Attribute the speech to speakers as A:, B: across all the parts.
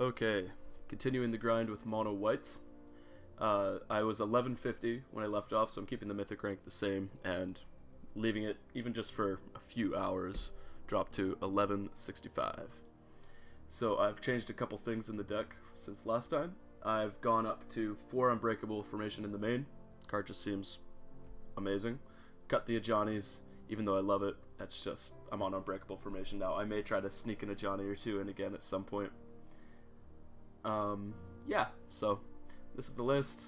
A: Okay, continuing the grind with mono white. I was 1150 when I left off, so I'm keeping the mythic rank the same and leaving it, even just for a few hours, drop to 1165. So I've changed a couple things in the deck since last time. I've gone up to 4 Unbreakable formation in the main. Card just seems amazing. Cut the Ajani's, even though I love it, that's just, I'm on Unbreakable formation now. I may try to sneak an Ajani or two in again at some point. Yeah, so this is the list.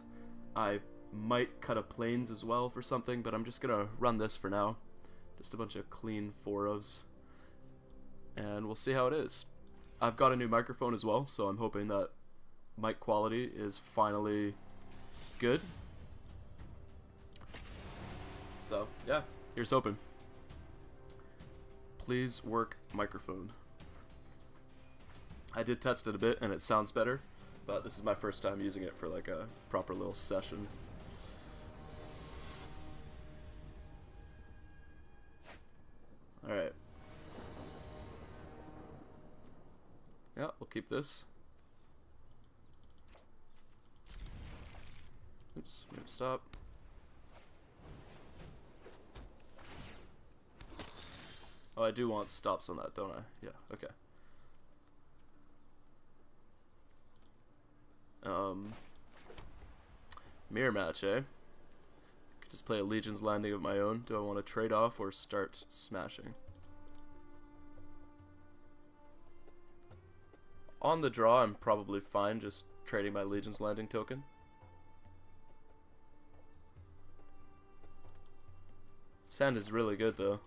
A: I might cut a Plains as well for something, but I'm just gonna run this for now. Just a bunch of clean 4-ofs. And we'll see how it is. I've got a new microphone as well, so I'm hoping that mic quality is finally good. So, yeah, here's hoping. Please work microphone. I did test it a bit and it sounds better, but this is my first time using it for like a proper little session. Alright. Yeah, we'll keep this. Oops, move stop. Oh, I do want stops on that, don't I? Yeah, okay. Mirror match, eh? Could just play a Legion's Landing of my own. Do I want to trade off or start smashing? On the draw, I'm probably fine just trading my Legion's Landing token. Sand is really good, though.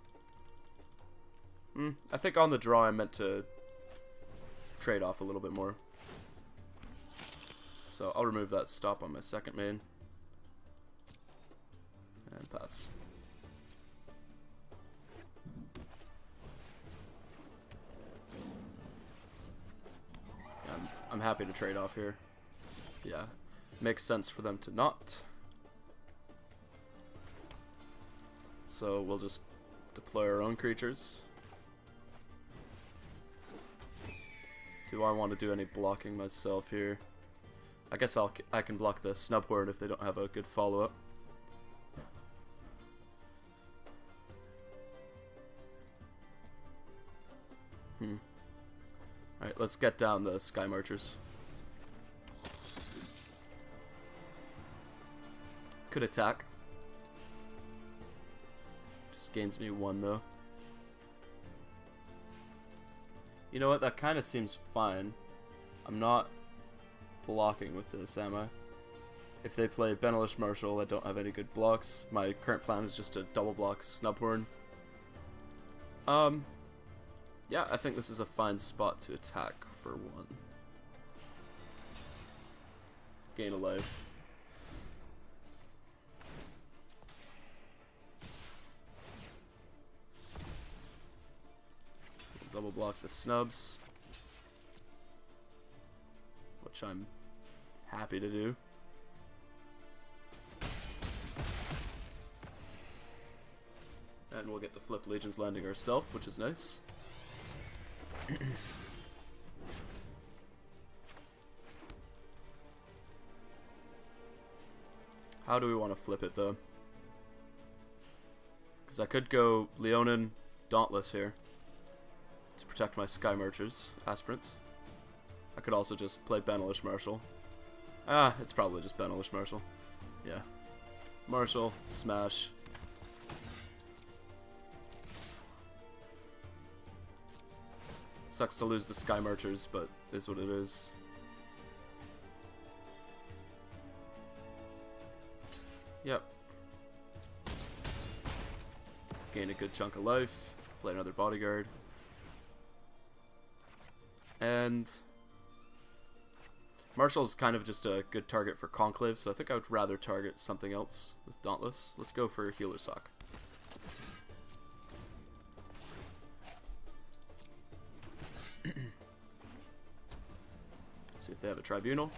A: I think on the draw I meant to trade off a little bit more. So I'll remove that stop on my second main. And pass. I'm happy to trade off here. Yeah, makes sense for them to not. So we'll just deploy our own creatures. Do I want to do any blocking myself here? I guess I can block the Snubhorn if they don't have a good follow-up. Alright, let's get down the Sky Marchers. Could attack. Just gains me 1 though. You know what, that kind of seems fine. I'm not blocking with this, am I? If they play Benelish Marshal, I don't have any good blocks. My current plan is just to double block Snubhorn. Yeah, I think this is a fine spot to attack for 1. Gain a life. Double block the snubs, which I'm happy to do. And we'll get to flip Legion's Landing ourselves, which is nice. How do we want to flip it though? Because I could go Leonin Dauntless here to protect my Sky Marchers, Aspirant. I could also just play Benelish Marshal. It's probably just Benelish Marshal. Yeah. Marshal, smash. Sucks to lose the Sky Marchers, but is what it is. Yep. Gain a good chunk of life. Play another Bodyguard. And Marshal's kind of just a good target for Conclave, so I think I would rather target something else with Dauntless. Let's go for Healer's Hawk. See if they have a Tribunal.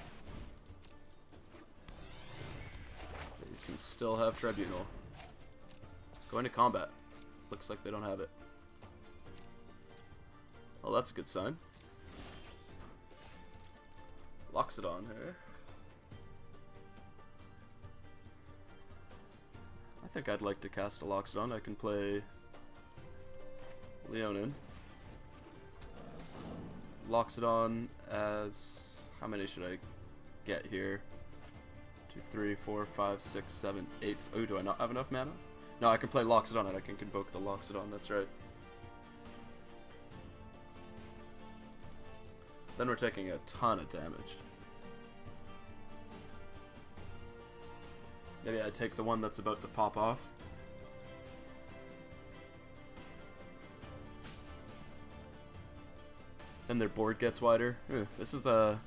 A: They can still have Tribunal. Going to combat. Looks like they don't have it. Well, that's a good sign. Loxodon here. I think I'd like to cast a Loxodon. I can play Leonin. Loxodon as... how many should I get here? 2, 3, 4, 5, 6, 7, 8. Oh, do I not have enough mana? No, I can play Loxodon and I can convoke the Loxodon, that's right. Then we're taking a ton of damage. Maybe I take the one that's about to pop off. Then their board gets wider. Ooh, this is a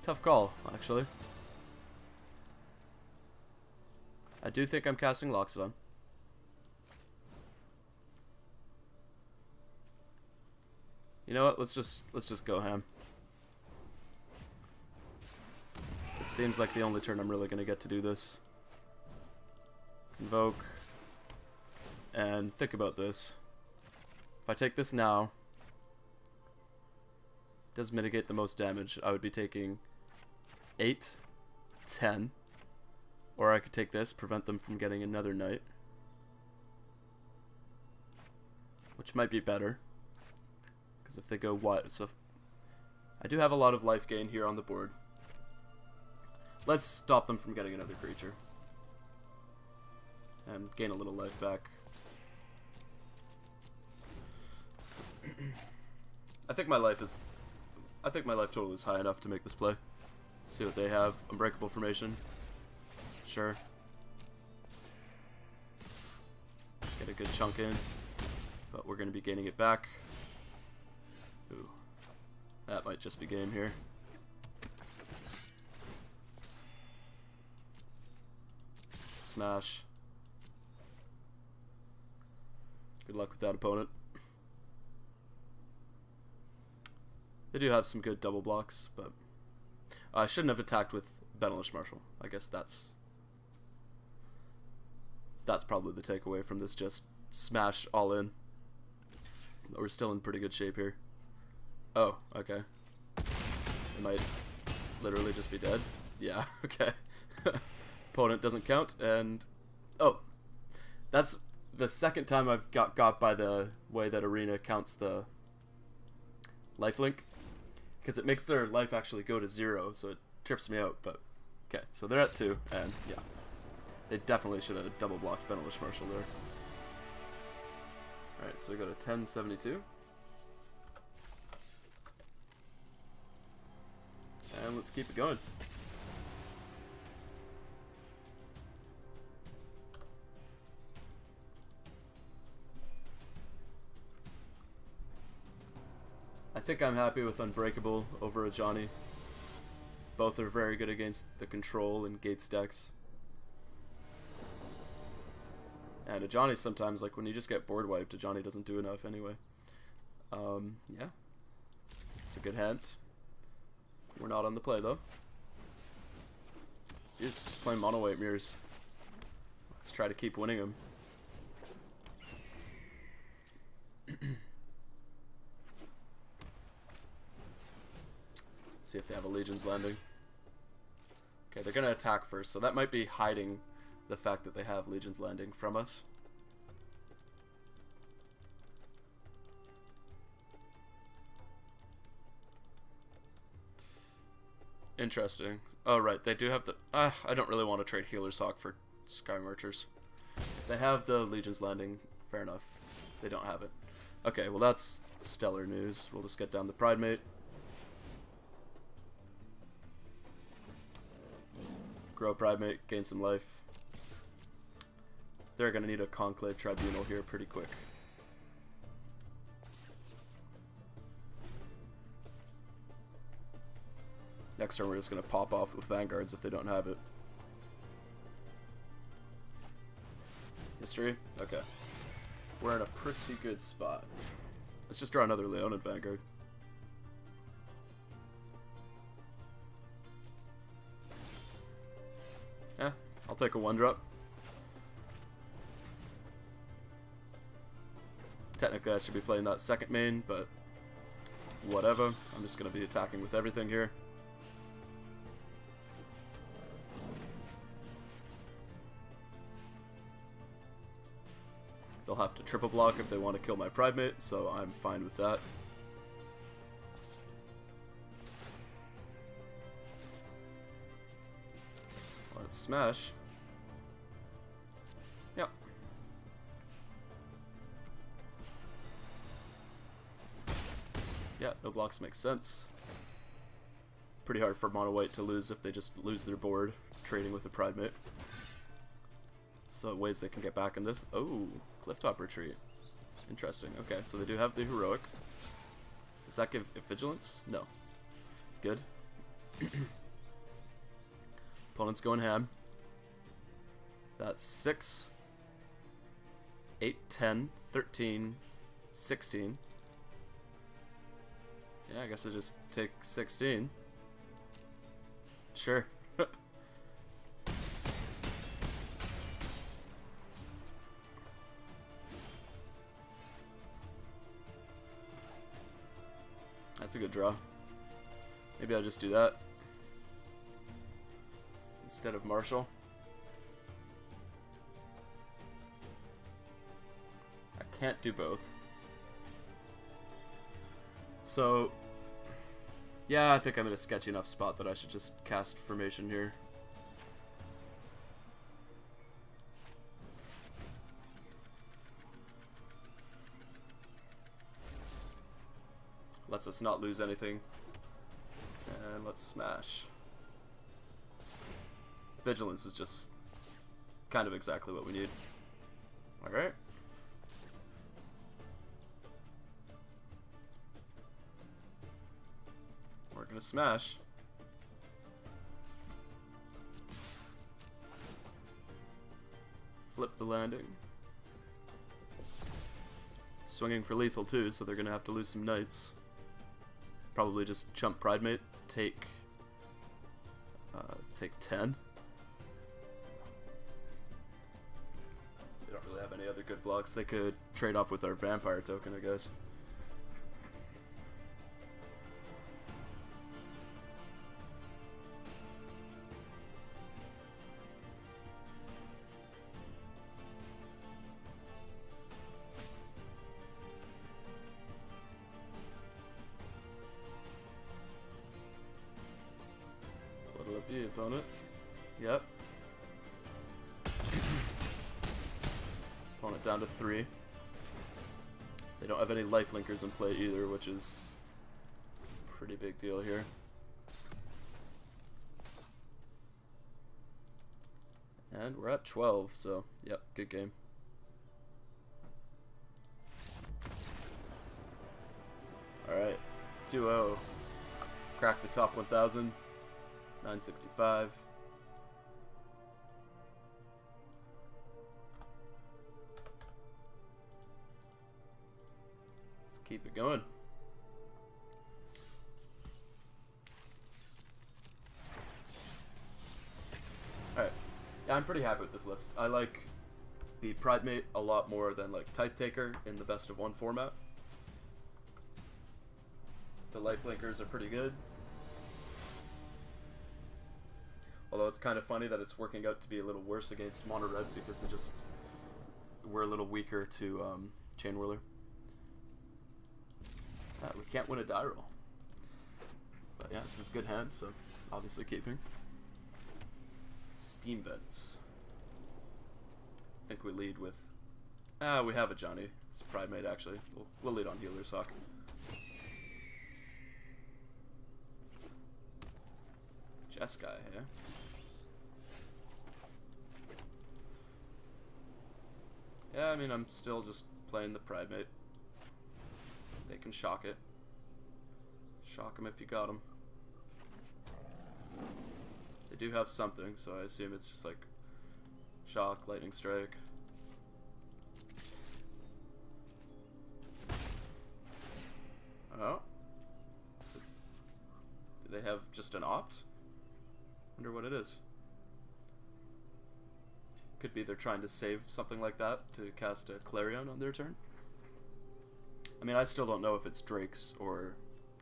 A: tough call, actually. I do think I'm casting Loxodon. You know what? Let's just go ham. It seems like the only turn I'm really gonna get to do this. Convoke. And think about this. If I take this now, it does mitigate the most damage. I would be taking 8, 10. Or I could take this, prevent them from getting another knight. Which might be better. Because if they go what? So I do have a lot of life gain here on the board. Let's stop them from getting another creature. And gain a little life back. I think my life total is high enough to make this play. See what they have. Unbreakable formation. Sure. Get a good chunk in. But we're going to be gaining it back. Ooh. That might just be game here. Smash. Good luck with that opponent. They do have some good double blocks, but I shouldn't have attacked with Benelish Marshal. I guess that's probably the takeaway from this. Just smash all in. We're still in pretty good shape here. Oh, okay. It might literally just be dead. Yeah, okay. Opponent doesn't count, and oh, that's the second time I've got by the way that Arena counts the lifelink, because it makes their life actually go to 0, so it trips me out. But okay, so they're at 2, and yeah, they definitely should have double blocked Benelish Marshal there. Alright, so we go to 1072. And let's keep it going. I think I'm happy with Unbreakable over a Johnny. Both are very good against the control and gates decks. And a Johnny sometimes, like when you just get board wiped, a Johnny doesn't do enough anyway. Yeah. It's a good hand. We're not on the play though. Jeez, just playing mono white mirrors. Let's try to keep winning them. See if they have a Legion's Landing. Okay, they're gonna attack first, so that might be hiding the fact that they have Legion's Landing from us. Interesting. Oh, right, they do have the... I don't really want to trade Healer's Hawk for Sky Marchers. If they have the Legion's Landing, fair enough. They don't have it. Okay, well that's stellar news. We'll just get down the Pridemate. Grow Pridemate, gain some life. They're going to need a Conclave Tribunal here pretty quick. Next turn we're just going to pop off with Vanguards if they don't have it. History? Okay. We're in a pretty good spot. Let's just draw another Leonin Vanguard. Yeah, I'll take a 1-drop. Technically I should be playing that second main, but whatever. I'm just going to be attacking with everything here. They'll have to triple block if they want to kill my Primate, so I'm fine with that. Let's smash. Yep. Yeah, no blocks makes sense. Pretty hard for mono white to lose if they just lose their board trading with a Primate. So ways they can get back in this. Oh, Clifftop Retreat. Interesting. Okay, so they do have the Heroic. Does that give it Vigilance? No. Good. Opponent's going ham. That's 6, 8, 10, 13, 16. Yeah, I guess I just take 16. Sure. That's a good draw. Maybe I'll just do that instead of Marshall. I can't do both. So, yeah, I think I'm in a sketchy enough spot that I should just cast Formation here. Lets us not lose anything. And let's smash. Vigilance is just kind of exactly what we need. Alright. We're gonna smash. Flip the landing. Swinging for lethal too, so they're gonna have to lose some knights. Probably just chump Pridemate, take 10. They don't really have any other good blocks. They could trade off with our Vampire token, I guess. What'll it be, opponent? Yep. Opponent down to 3. They don't have any lifelinkers in play either, which is a pretty big deal here. And we're at 12, so yep, good game. Alright, 2-0. Crack the top 1,000. 965. Let's keep it going. Alright. Yeah, I'm pretty happy with this list. I like the Pridemate a lot more than like Tithe Taker in the best of 1 format. The lifelinkers are pretty good. Although it's kind of funny that it's working out to be a little worse against Mono Red because they just were a little weaker to Chain Whirler. We can't win a die roll. But yeah, this is a good hand, so obviously keeping. Steam Vents. I think we lead with... we have a Johnny. It's a Pridemate, actually. We'll lead on Healer's Hawk. Jeskai, yeah? Yeah, I mean, I'm still just playing the Pridemate. They can shock it. Shock them if you got them. They do have something, so I assume it's just like shock, lightning strike. Oh. Do they have just an opt? Wonder what it is. Could be they're trying to save something like that to cast a Clarion on their turn. I mean, I still don't know if it's Drake's or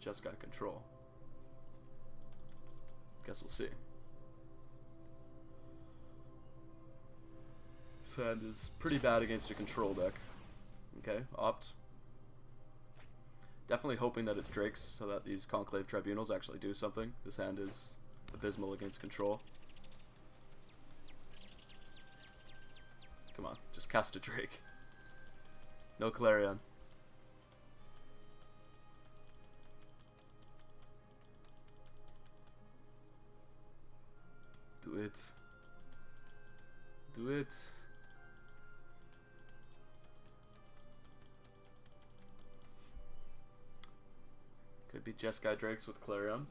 A: Jeskai control. Guess we'll see. This hand is pretty bad against a control deck. Okay, opt. Definitely hoping that it's Drakes so that these Conclave Tribunals actually do something. This hand is abysmal against control. Come on, just cast a Drake. No Clarion. Do it. Do it. Could be Jeskai Drakes with Clarion.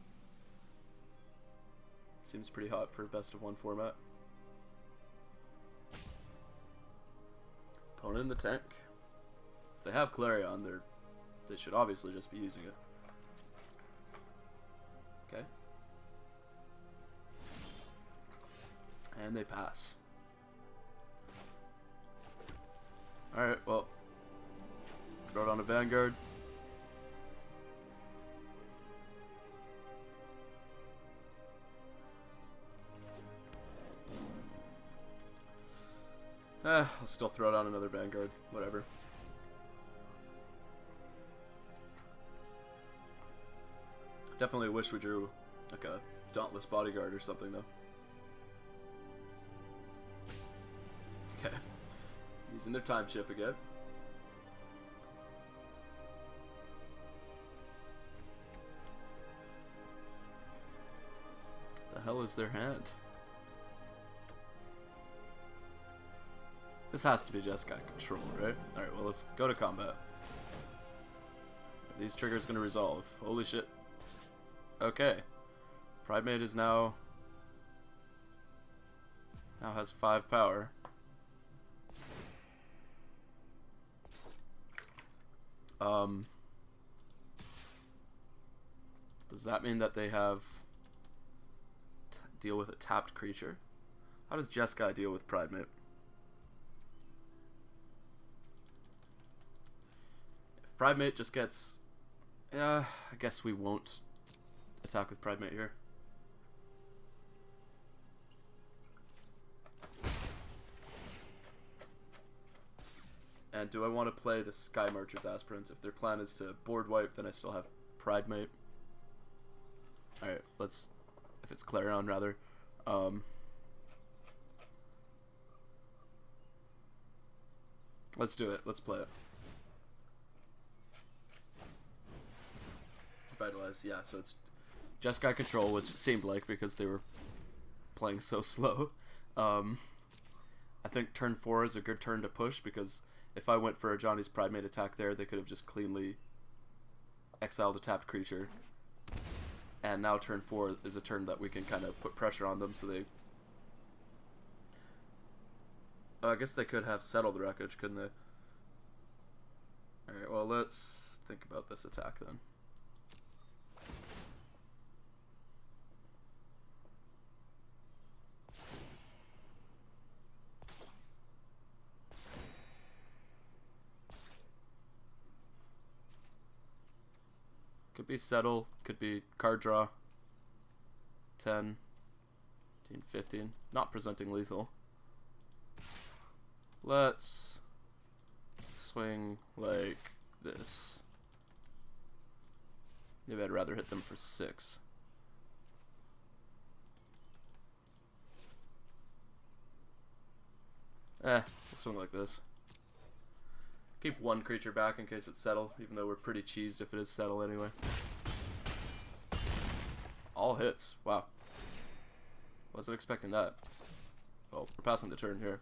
A: Seems pretty hot for a best of one format. Opponent in the tank. If they have Clarion, they should obviously just be using it. Okay. And they pass. Alright, well. Throw it on a Vanguard. I'll still throw it on another Vanguard. Whatever. Definitely wish we drew like a Dauntless Bodyguard or something though. Okay. Using their time chip again. The hell is their hand? This has to be Jeskai control, right? Alright, well let's go to combat. Are these triggers gonna resolve? Holy shit. Okay. Pridemate is now has 5 power. Does that mean that they have deal with a tapped creature? How does Jeskai deal with Pridemate? If Pridemate just gets... I guess we won't attack with Pridemate here. And do I want to play the Sky Marcher's Aspirants? If their plan is to board wipe, then I still have Pridemate. Alright, let's... If it's Clarion, rather. Let's do it. Let's play it. Revitalize, yeah, so it's Jeskai control, which it seemed like because they were playing so slow. I think turn 4 is a good turn to push because if I went for a Johnny's Pridemate attack there, they could have just cleanly exiled a tapped creature. And now turn 4 is a turn that we can kind of put pressure on them so they... Oh, I guess they could have settled the wreckage, couldn't they? Alright, well let's think about this attack then. Could be settle, could be card draw. 10, 15. Not presenting lethal. Let's swing like this. Maybe I'd rather hit them for 6. We'll swing like this. Keep one creature back in case it's settle, even though we're pretty cheesed if it is settle anyway. All hits. Wow. Wasn't expecting that. Well, we're passing the turn here.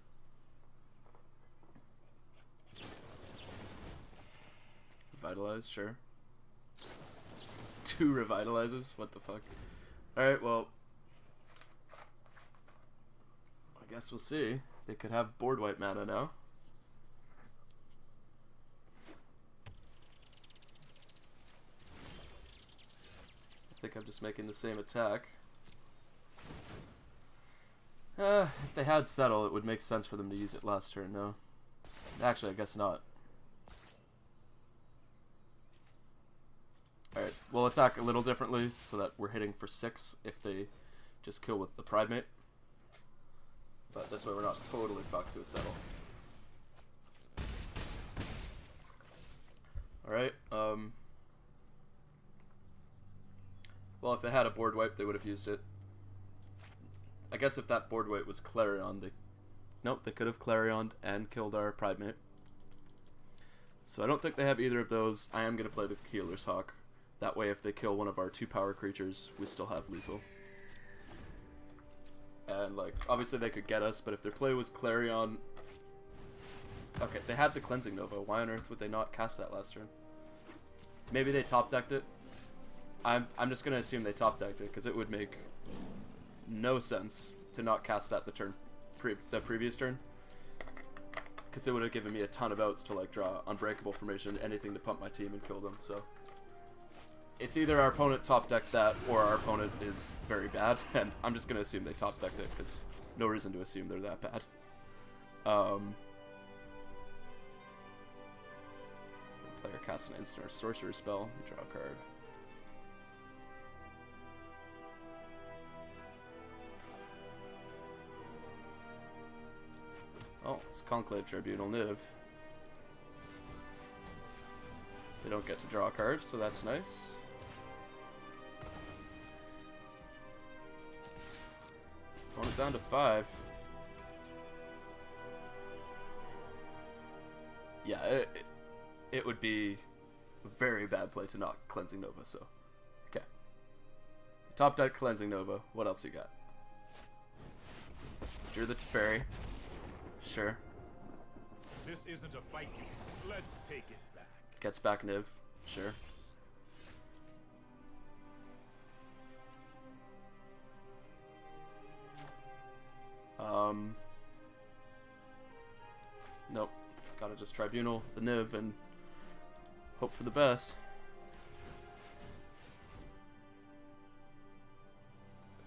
A: Revitalize, sure. 2 revitalizes? What the fuck? Alright, well. I guess we'll see. They could have board wipe mana now. I think I'm just making the same attack. If they had settle, it would make sense for them to use it last turn, no? Actually, I guess not. Alright, we'll attack a little differently so that we're hitting for 6 if they just kill with the Pridemate. But this way we're not totally fucked to a settle. Well, if they had a board wipe, they would have used it. I guess if that board wipe was Clarion, they... Nope, they could have Clarioned and killed our Pridemate. So I don't think they have either of those. I am going to play the Healer's Hawk. That way, if they kill one of our 2-power creatures, we still have lethal. And, like, obviously they could get us, but if their play was Clarion... Okay, they had the Cleansing Nova. Why on earth would they not cast that last turn? Maybe they top-decked it. I'm just going to assume they top-decked it, because it would make no sense to not cast that the previous turn. Because it would have given me a ton of outs to, like, draw Unbreakable Formation, anything to pump my team and kill them, so... It's either our opponent top-decked that, or our opponent is very bad, and I'm just going to assume they top-decked it, because no reason to assume they're that bad. Player casts an instant or sorcery spell, you draw a card. Oh, it's Conclave Tribunal Niv. They don't get to draw a card, so that's nice. Opponent down to 5. Yeah, it would be a very bad play to not Cleansing Nova, so... Okay. Top deck Cleansing Nova. What else you got? Drew the Teferi. Sure.
B: This isn't a fight. Let's take it back.
A: Gets back Niv. Sure. Nope. Gotta just Tribunal the Niv and hope for the best.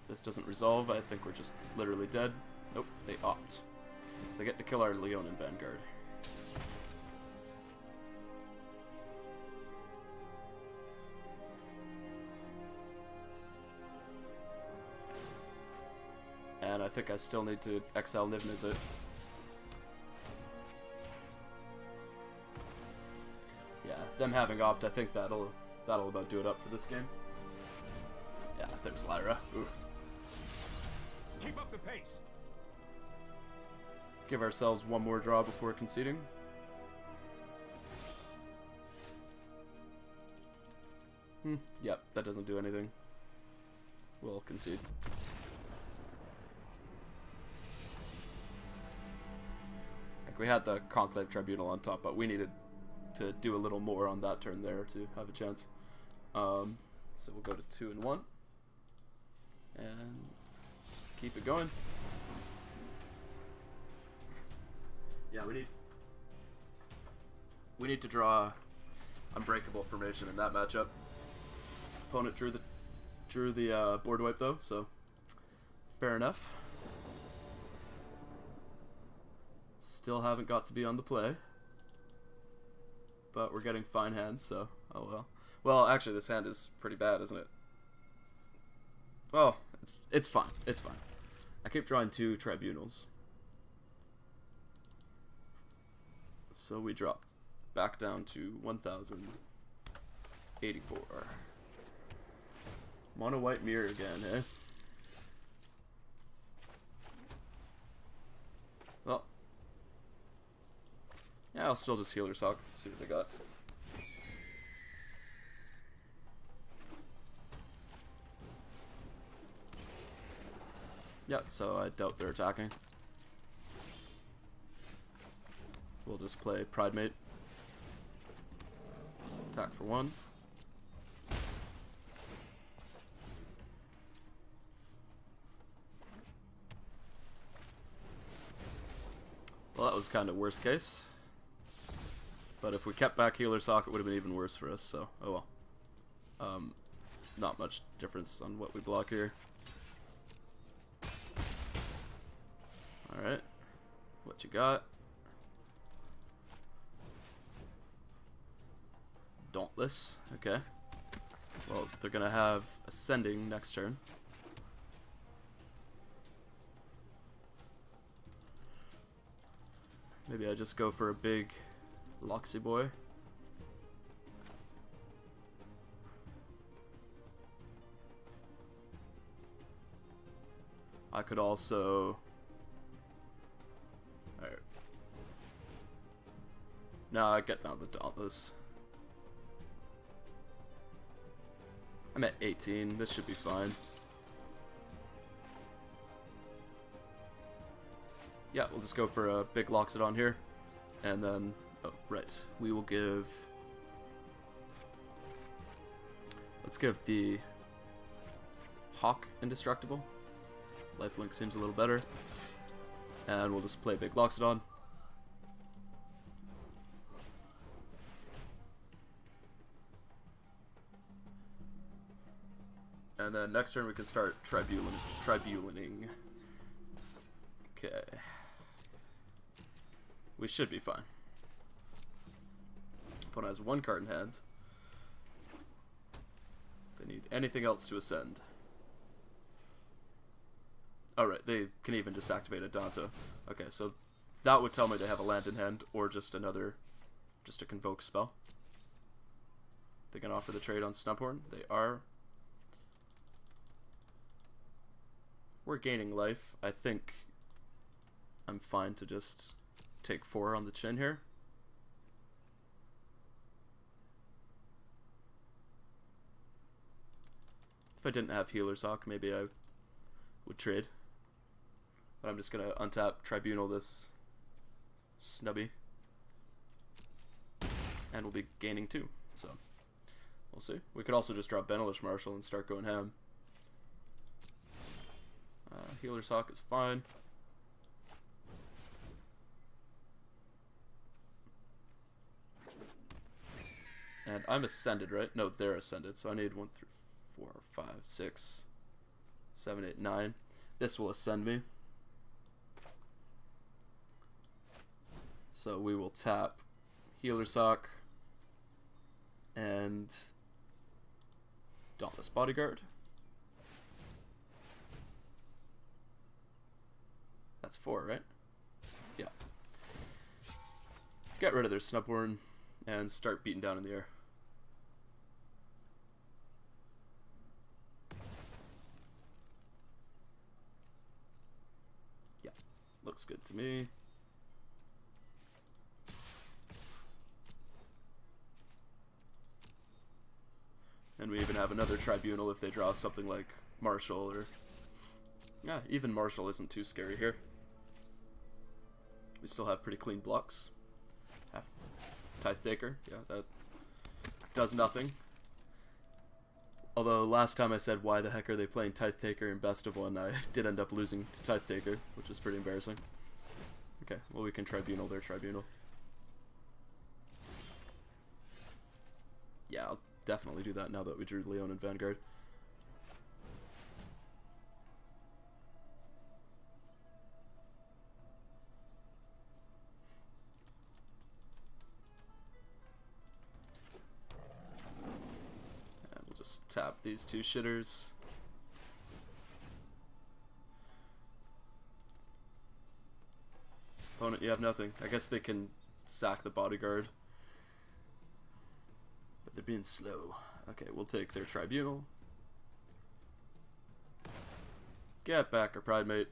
A: If this doesn't resolve, I think we're just literally dead. Nope, they opt. So they get to kill our Leonin Vanguard. And I think I still need to exile Niv Mizzet. Yeah, them having opt, I think that'll about do it up for this game. Yeah, there's Lyra. Ooh.
B: Keep up the pace.
A: Give ourselves one more draw before conceding. Yep, that doesn't do anything. We'll concede. Like, we had the Conclave Tribunal on top, but we needed to do a little more on that turn there to have a chance. So we'll go to 2 and 1. And let's keep it going. Yeah, we need to draw Unbreakable Formation in that matchup. Opponent drew the board wipe though, so fair enough. Still haven't got to be on the play, but we're getting fine hands, so oh well. Well, actually, this hand is pretty bad, isn't it? Well, it's fine. It's fine. I keep drawing 2 Tribunals. So we drop back down to 1,084. Mono white mirror again, eh? Well. Yeah, I'll still just Healer's Hawk. Let's see what they got. Yeah, so I doubt they're attacking. We'll just play Pridemate. Attack for 1. Well, that was kind of worst case. But if we kept back Healer's Hawk, it would have been even worse for us, so oh well. Not much difference on what we block here. Alright. What you got? Dauntless. Okay. Well, they're gonna have Ascending next turn. Maybe I just go for a big Loxy boy. I could also... Alright. No, I get down the Dauntless. I'm at 18. This should be fine. Yeah, we'll just go for a big Loxodon here. And then... Oh, right. We will give... Let's give the Hawk Indestructible. Lifelink seems a little better. And we'll just play big Loxodon. And then next turn we can start tribulining. Okay. We should be fine. Opponent has 1 card in hand. They need anything else to ascend. Alright, they can even just activate a Danto. Okay, so that would tell me they have a land in hand, or just a Convoke spell. They can offer the trade on Snubhorn. They are. We're gaining life. I think I'm fine to just take 4 on the chin here. If I didn't have Healer's Hawk, maybe I would trade. But I'm just gonna untap Tribunal this Snubby. And we'll be gaining 2, so we'll see. We could also just drop Benelish Marshal and start going ham. Healer's Hawk is fine. And I'm ascended, right? No, they're ascended, so I need 1 through 4, 5, 6, 7, 8, 9. This will ascend me. So we will tap Healer's Hawk and Dauntless Bodyguard. That's 4, right? Yeah. Get rid of their Snubhorn and start beating down in the air. Yeah, looks good to me. And we even have another Tribunal if they draw something like Marshall or... Yeah, even Marshall isn't too scary here. We still have pretty clean blocks. Tithe Taker, yeah, that does nothing. Although last time I said why the heck are they playing Tithe Taker in best of 1, I did end up losing to Tithe Taker, which is pretty embarrassing. Okay, well we can Tribunal their Tribunal. Yeah, I'll definitely do that now that we drew Leon and Vanguard. Tap these 2 shitters. Opponent, you have nothing. I guess they can sack the Bodyguard. But they're being slow. Okay, we'll take their Tribunal. Get back our Pride Mate.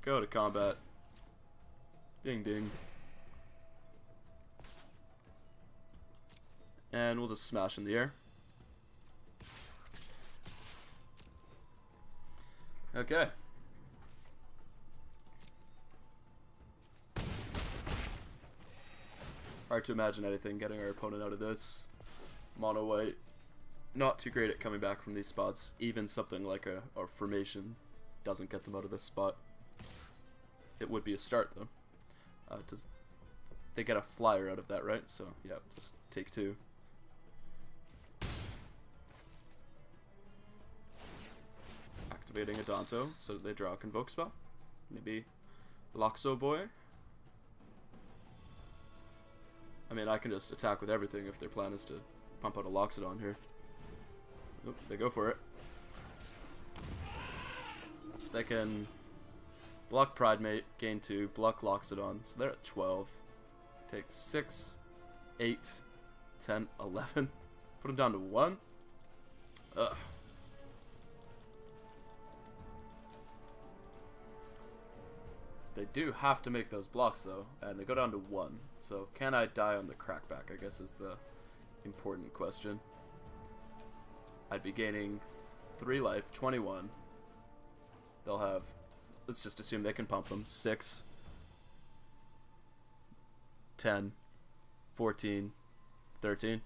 A: Go to combat. Ding ding. And we'll just smash in the air. Okay. Hard to imagine anything getting our opponent out of this. Mono white, not too great at coming back from these spots. Even something like a formation doesn't get them out of this spot. It would be a start though. Does they get a flyer out of that, right? So yeah, just take 2. Activating a Danto, so they draw a Convoke spell. Maybe Loxo Boy. I mean, I can just attack with everything if their plan is to pump out a Loxodon here. Oop, they go for it. So they can block Pride Mate, gain 2, block Loxodon, so they're at 12. Take 6, 8, 10, 11. Put them down to 1. Ugh. They do have to make those blocks though, and they go down to 1. So can I die on the crackback, I guess is the important question. I'd be gaining 3 life, 21. They'll have, let's just assume they can pump them, 6, 10, 14, 13.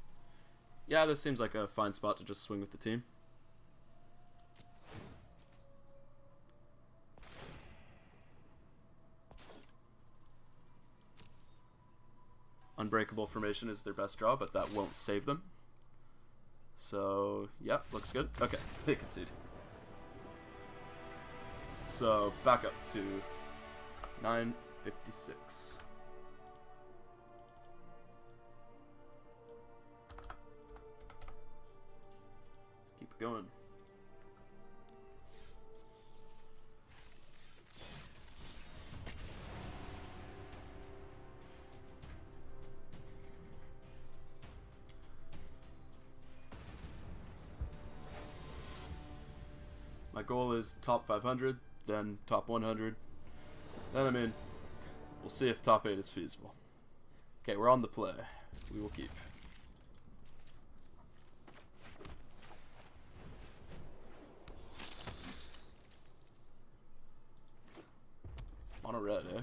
A: Yeah, this seems like a fine spot to just swing with the team. Unbreakable formation is their best draw, but that won't save them. So, yeah, looks good. Okay, they concede. So, back up to 956. Let's keep it going. My goal is top 500, then top 100. Then, I mean, we'll see if top 8 is feasible. Okay, we're on the play. We will keep. On a red, eh?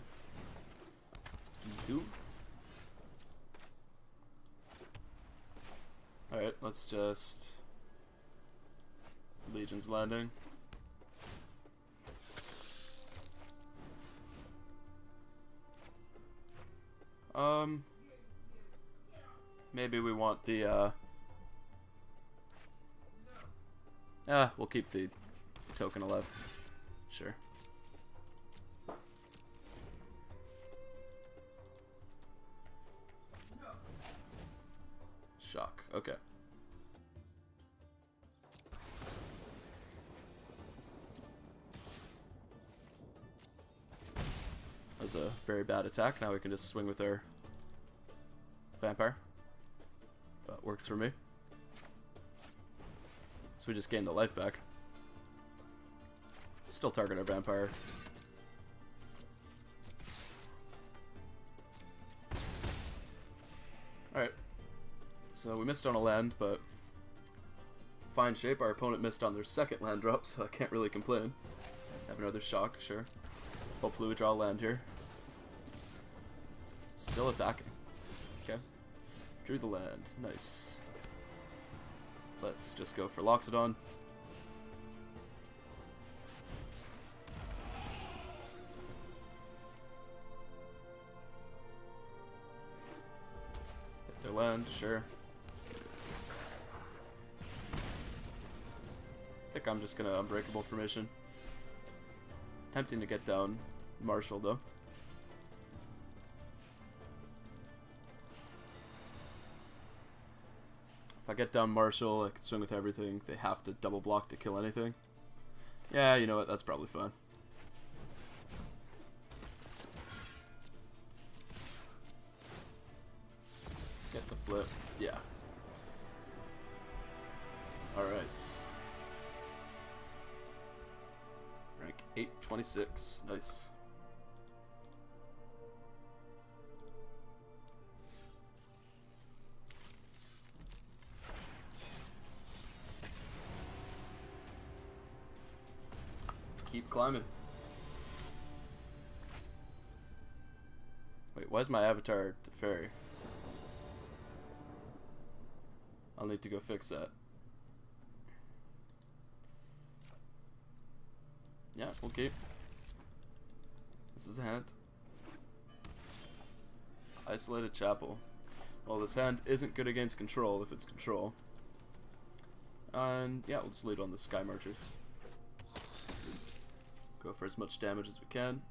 A: D2. Alright, let's just... Legion's landing. Maybe we want the, we'll keep the token alive. Sure. Shock, okay. That was a very bad attack. Now we can just swing with our vampire. That works for me. So we just gained the life back. Still target our vampire. Alright. So we missed on a land, but fine shape. Our opponent missed on their second land drop, so I can't really complain. Have another shock, sure. Hopefully we draw a land here. Still attacking. Okay. Drew the land. Nice. Let's just go for Loxodon. Hit their land, sure. I think I'm just gonna Unbreakable formation. Tempting to get down Marshall though. If I get down Marshall, I can swing with everything. They have to double block to kill anything. Yeah, you know what? That's probably fine. Get the flip. Yeah. Alright. Rank 826. Nice. Keep climbing. Wait, why is my avatar to fairy? I'll need to go fix that. Yeah, we'll keep. This is a hand. Isolated Chapel. Well, this hand isn't good against control if it's control. And yeah, we'll just lead on the Sky Marchers. Go for as much damage as we can.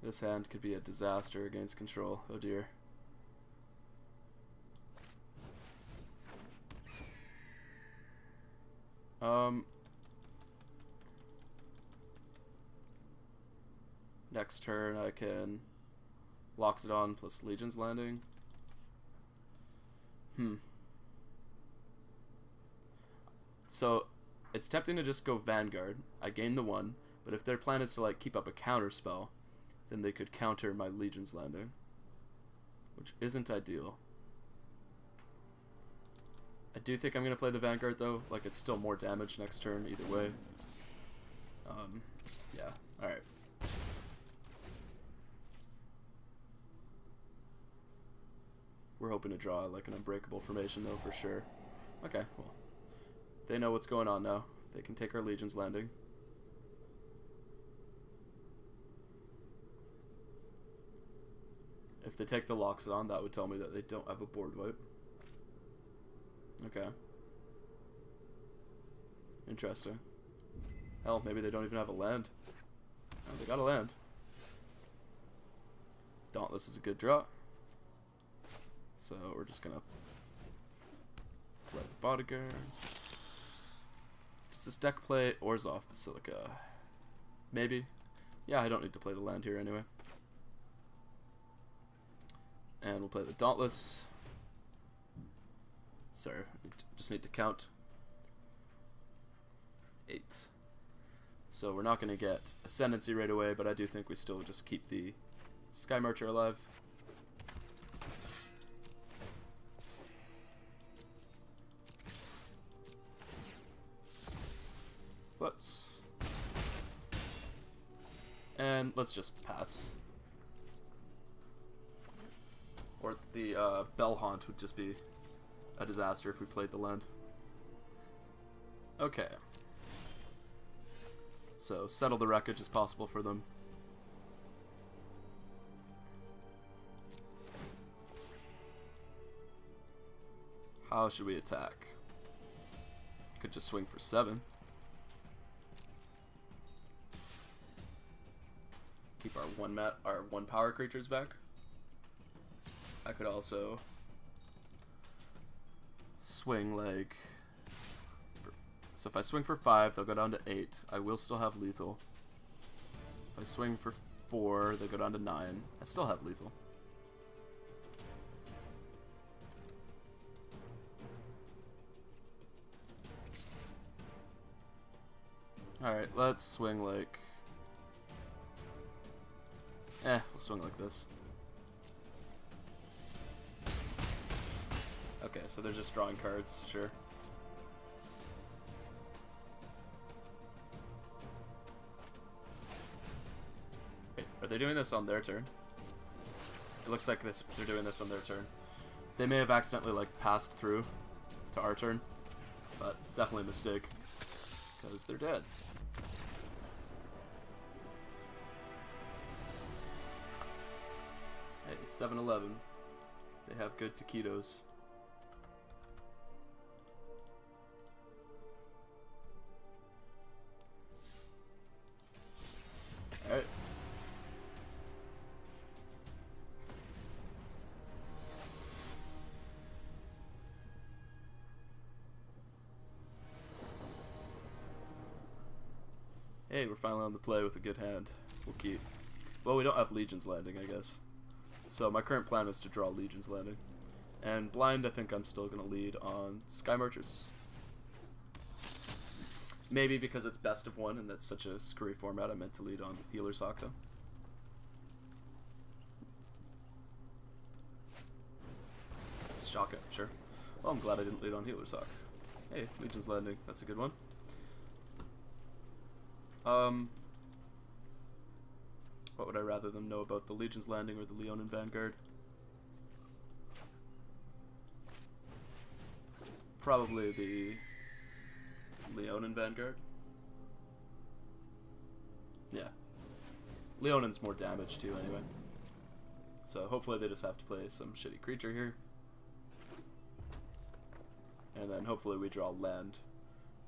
A: This hand could be a disaster against control. Oh dear. Next turn I can Loxodon plus Legion's Landing. So it's tempting to just go Vanguard. I gain the 1, but if their plan is to like keep up a counter spell, then they could counter my Legion's Landing, which isn't ideal. I do think I'm going to play the Vanguard though, like it's still more damage next turn either way. Yeah, alright. We're hoping to draw like an unbreakable formation though for sure. Okay, well, they know what's going on now. They can take our Legion's Landing. If they take the Loxodon, that would tell me that they don't have a board wipe. Okay. Interesting. Hell, maybe they don't even have a land. Oh, they got a land. Dauntless is a good draw. So we're just gonna play Bodyguard. Does this deck play Orzhov Basilica? Maybe. Yeah, I don't need to play the land here anyway. And we'll play the Dauntless. Sorry, just need to count. 8. So we're not going to get Ascendancy right away, but I do think we still just keep the Sky Marcher alive. Flips. And let's just pass. Or the Bell Haunt would just be a disaster if we played the land. Okay. So settle the wreckage as possible for them. How should we attack? Could just swing for 7. Keep our 1 power creatures back. I could also swing like so if I swing for 5, they'll go down to 8. I will still have lethal. If I swing for 4, they go down to 9. I still have lethal. Alright, let's swing like we'll swing like this. Okay, so they're just drawing cards, sure. Wait, are they doing this on their turn? It looks like they're doing this on their turn. They may have accidentally like passed through to our turn, but definitely a mistake, because they're dead. Hey, 7-11. They have good taquitos. Alright. Hey, we're finally on the play with a good hand. We'll keep. Well, we don't have Legion's Landing, I guess. So my current plan is to draw Legion's Landing. And blind, I think I'm still going to lead on Sky Marchers. Maybe because it's best of 1 and that's such a screwy format, I meant to lead on Healer's Hawk though. Shock it, sure. Well, I'm glad I didn't lead on Healer's Hawk. Hey, Legion's Landing, that's a good one. What would I rather them know about, the Legion's Landing or the Leonin Vanguard? Probably the Leonin Vanguard. Yeah. Leonin's more damage too anyway. So hopefully they just have to play some shitty creature here. And then hopefully we draw land,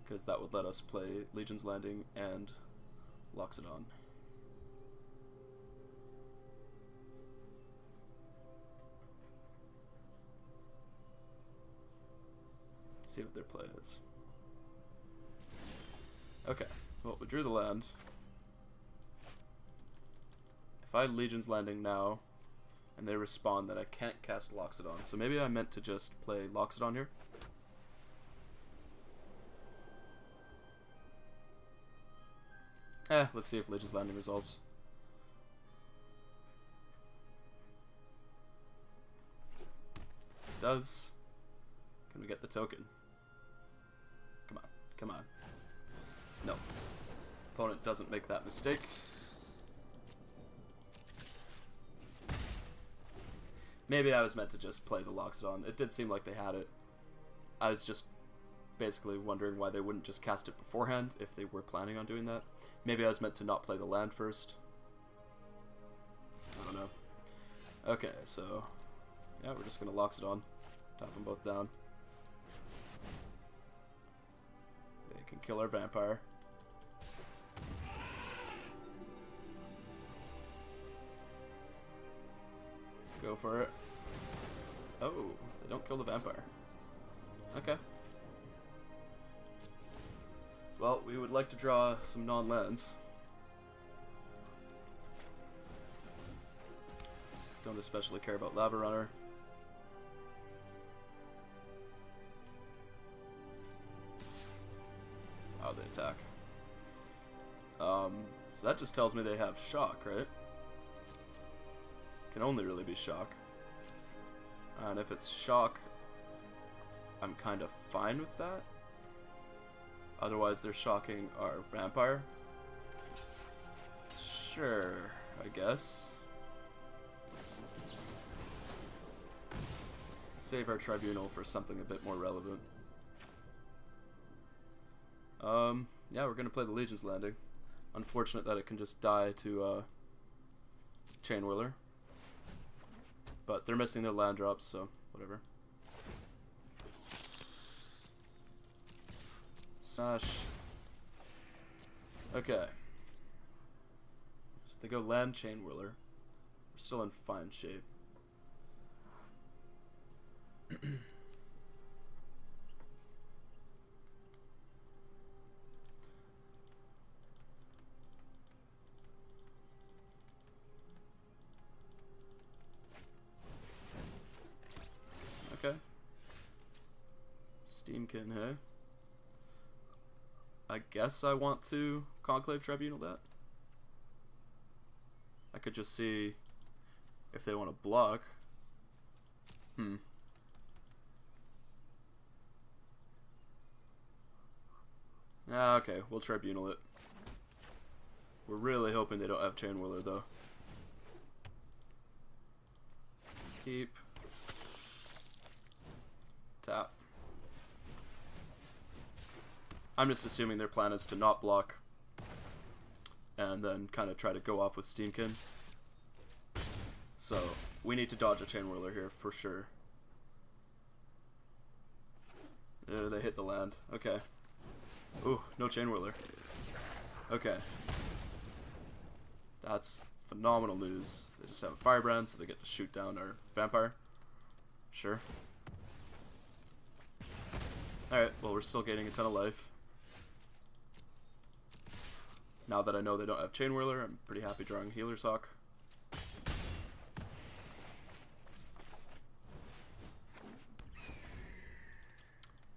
A: because that would let us play Legion's Landing and Loxodon. See what their play is. Okay, well, we drew the land. If I Legion's Landing now, and they respond, then I can't cast Loxodon. So maybe I meant to just play Loxodon here. Let's see if Lich's Landing resolves. It does. Can we get the token? Come on, come on. No. Opponent doesn't make that mistake. Maybe I was meant to just play the Loxodon. It did seem like they had it. I was just basically wondering why they wouldn't just cast it beforehand if they were planning on doing that. Maybe I was meant to not play the land first. I don't know. Okay, so yeah, we're just gonna Loxodon. Top them both down. They can kill our vampire. Go for it. Oh, they don't kill the vampire. Okay. Well, we would like to draw some non-lands. Don't especially care about Lava Runner. Oh, they attack. So that just tells me they have Shock, right? Can only really be Shock. And if it's Shock, I'm kind of fine with that. Otherwise, they're shocking our vampire. Sure, I guess. Save our tribunal for something a bit more relevant. Yeah, we're gonna play the Legion's Landing. Unfortunate that it can just die to Chain Whirler. But they're missing their land drops, so whatever. Smash. Okay. So they go land Chain Whirler. We're still in fine shape. Okay. Steamkin, hey? I guess I want to Conclave Tribunal that. I could just see if they want to block. Ah, okay, we'll Tribunal it. We're really hoping they don't have Chain Whirler, though. Keep. Tap. I'm just assuming their plan is to not block and then kind of try to go off with Steamkin. So we need to dodge a Chain Whirler here for sure. They hit the land. Okay. Ooh, no Chain Whirler. Okay. That's phenomenal news. They just have a Firebrand, so they get to shoot down our vampire. Sure. Alright, well, we're still gaining a ton of life. Now that I know they don't have Chain Whirler, I'm pretty happy drawing Healer's Hawk.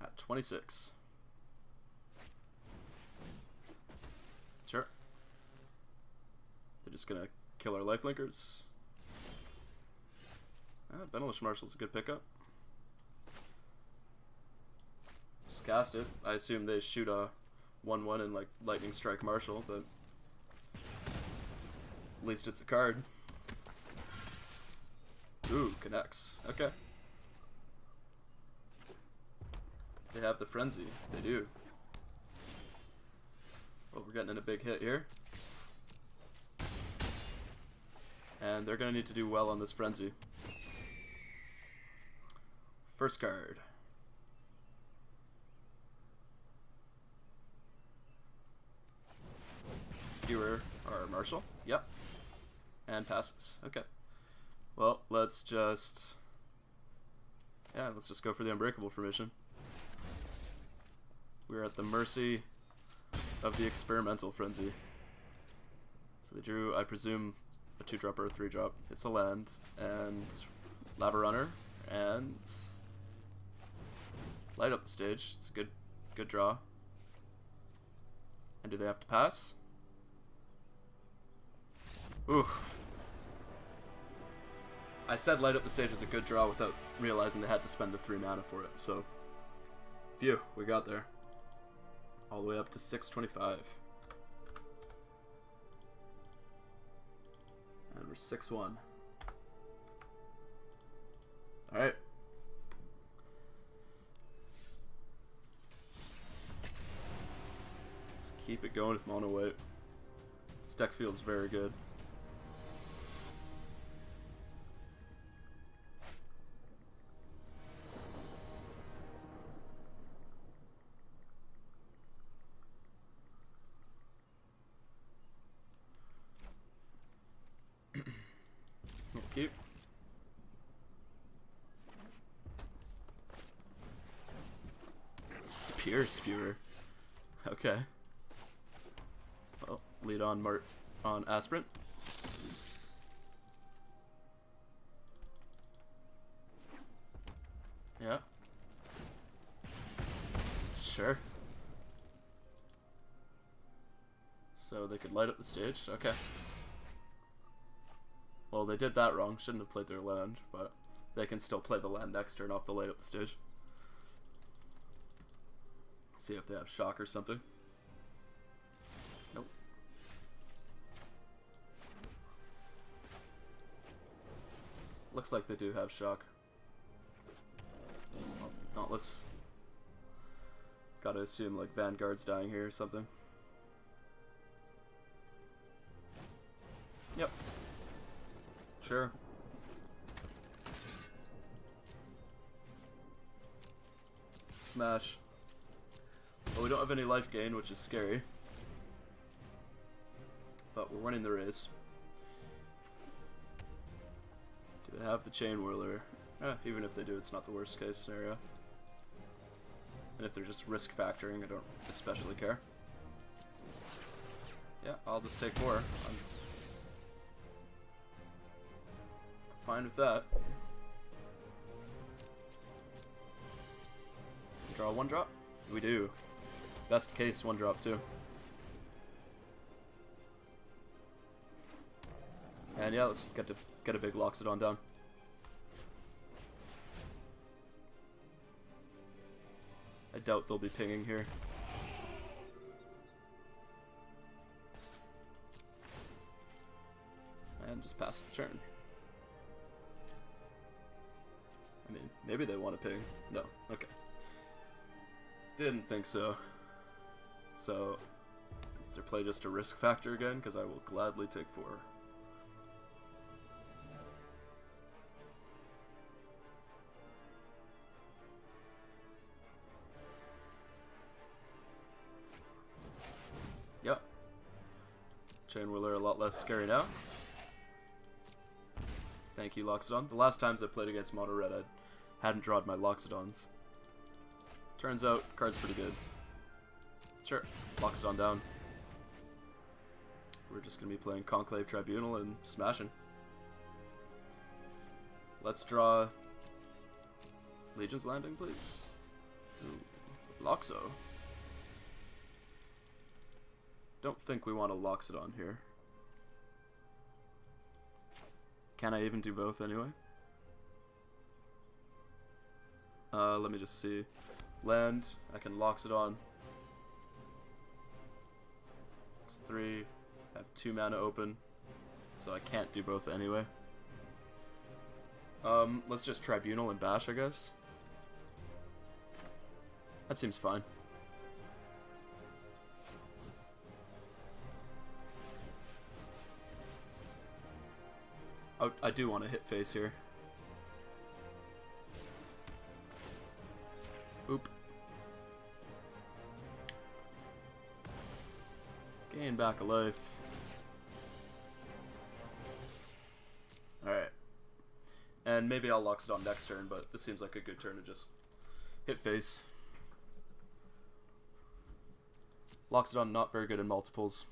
A: At 26. Sure. They're just gonna kill our lifelinkers. Benevolent Marshal's a good pickup. Just cast it. I assume they shoot a 1/1 and like Lightning Strike Marshal, but at least it's a card. Ooh, connects. Okay. They have the Frenzy. They do. Well, we're getting in a big hit here. And they're gonna need to do well on this Frenzy. First card. Skewer our Marshal. Yep. And passes. Okay. Well, let's just go for the Unbreakable formation. We're at the mercy of the Experimental Frenzy. So they drew, I presume, a 2-drop or a 3-drop. It's a land, and Lava Runner, and light up the stage. It's a good draw. And do they have to pass? Ooh. I said light up the stage was a good draw without realizing they had to spend the 3 mana for it, so... Phew, we got there. All the way up to 625. And we're 6-1. Alright. Let's keep it going with mono white. This deck feels very good. Keep. Spear Spewer. Okay. Well, lead on on Aspirant. Yeah. Sure. So they could light up the stage. Okay. Well, they did that wrong. Shouldn't have played their land, but they can still play the land next turn off the light up the stage. See if they have shock or something. Nope. Looks like they do have shock. Well, Dauntless. Gotta assume like Vanguard's dying here or something. Yep. Sure. Smash. Well, we don't have any life gain, which is scary. But we're winning the race. Do they have the Chain Whirler? Even if they do, it's not the worst case scenario. And if they're just risk factoring, I don't especially care. Yeah, I'll just take 4. I'm fine with that. Draw 1 drop? We do. Best case 1 drop too. And yeah, let's just get a big Loxodon down. I doubt they'll be pinging here. And just pass the turn. I mean, maybe they want to ping. No, okay. Didn't think so. So, is their play just a risk factor again? Because I will gladly take 4. Yep. Chain Whirler a lot less scary now. Thank you, Loxodon. The last times I played against Mono Red, I hadn't drawn my Loxodons. Turns out, card's pretty good. Sure, Loxodon down. We're just going to be playing Conclave Tribunal and smashing. Let's draw Legion's Landing, please. Ooh, Loxo. Don't think we want a Loxodon here. Can I even do both anyway? Let me just see. Land, I can Loxodon. It's 3. I have 2 mana open, so I can't do both anyway. Let's just Tribunal and bash, I guess. That seems fine. I do want to hit face here. Boop. Gain back a life. Alright. And maybe I'll Loxodon next turn, but this seems like a good turn to just hit face. Loxodon not very good in multiples.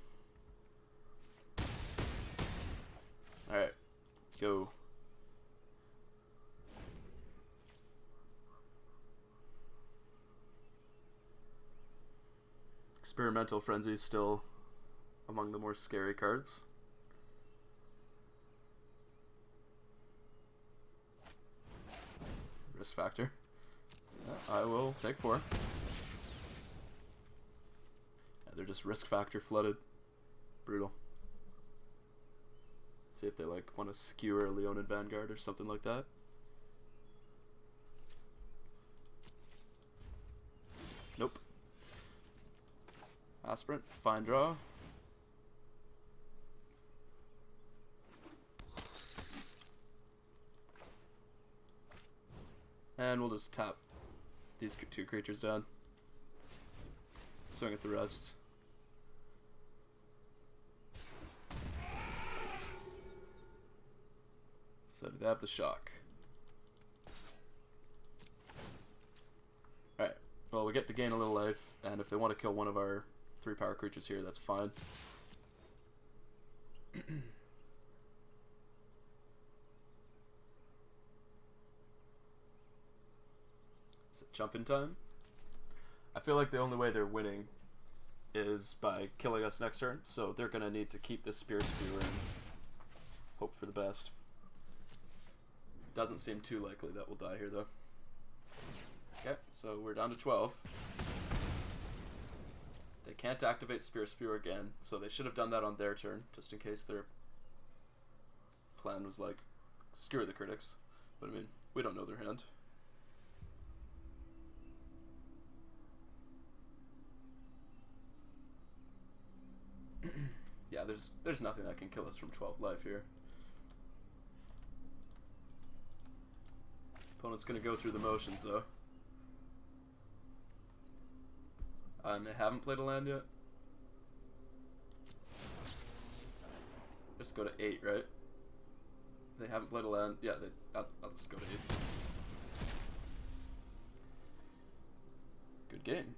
A: Alright. Go. Experimental Frenzy is still among the more scary cards. Risk factor. Yeah, I will take 4. Yeah, they're just risk factor flooded. Brutal. See if they like want to skewer a Leonin Vanguard or something like that. Nope. Aspirant, fine draw. And we'll just tap these 2 creatures down. Swing at the rest. So they have the shock. Alright, well we get to gain a little life, and if they want to kill one of our 3 power creatures here, that's fine. Is it jump in time? I feel like the only way they're winning is by killing us next turn, so they're gonna need to keep this Spear Spewer and hope for the best. Doesn't seem too likely that we'll die here though. Okay, so we're down to 12. They can't activate Spear Spewer again, so they should have done that on their turn, just in case their plan was like, skewer the critics. But I mean, we don't know their hand. Yeah, there's nothing that can kill us from 12 life here. Opponent's gonna go through the motions though. They haven't played a land yet. Just go to 8, right? They haven't played a land. Yeah, I'll just go to 8. Good game.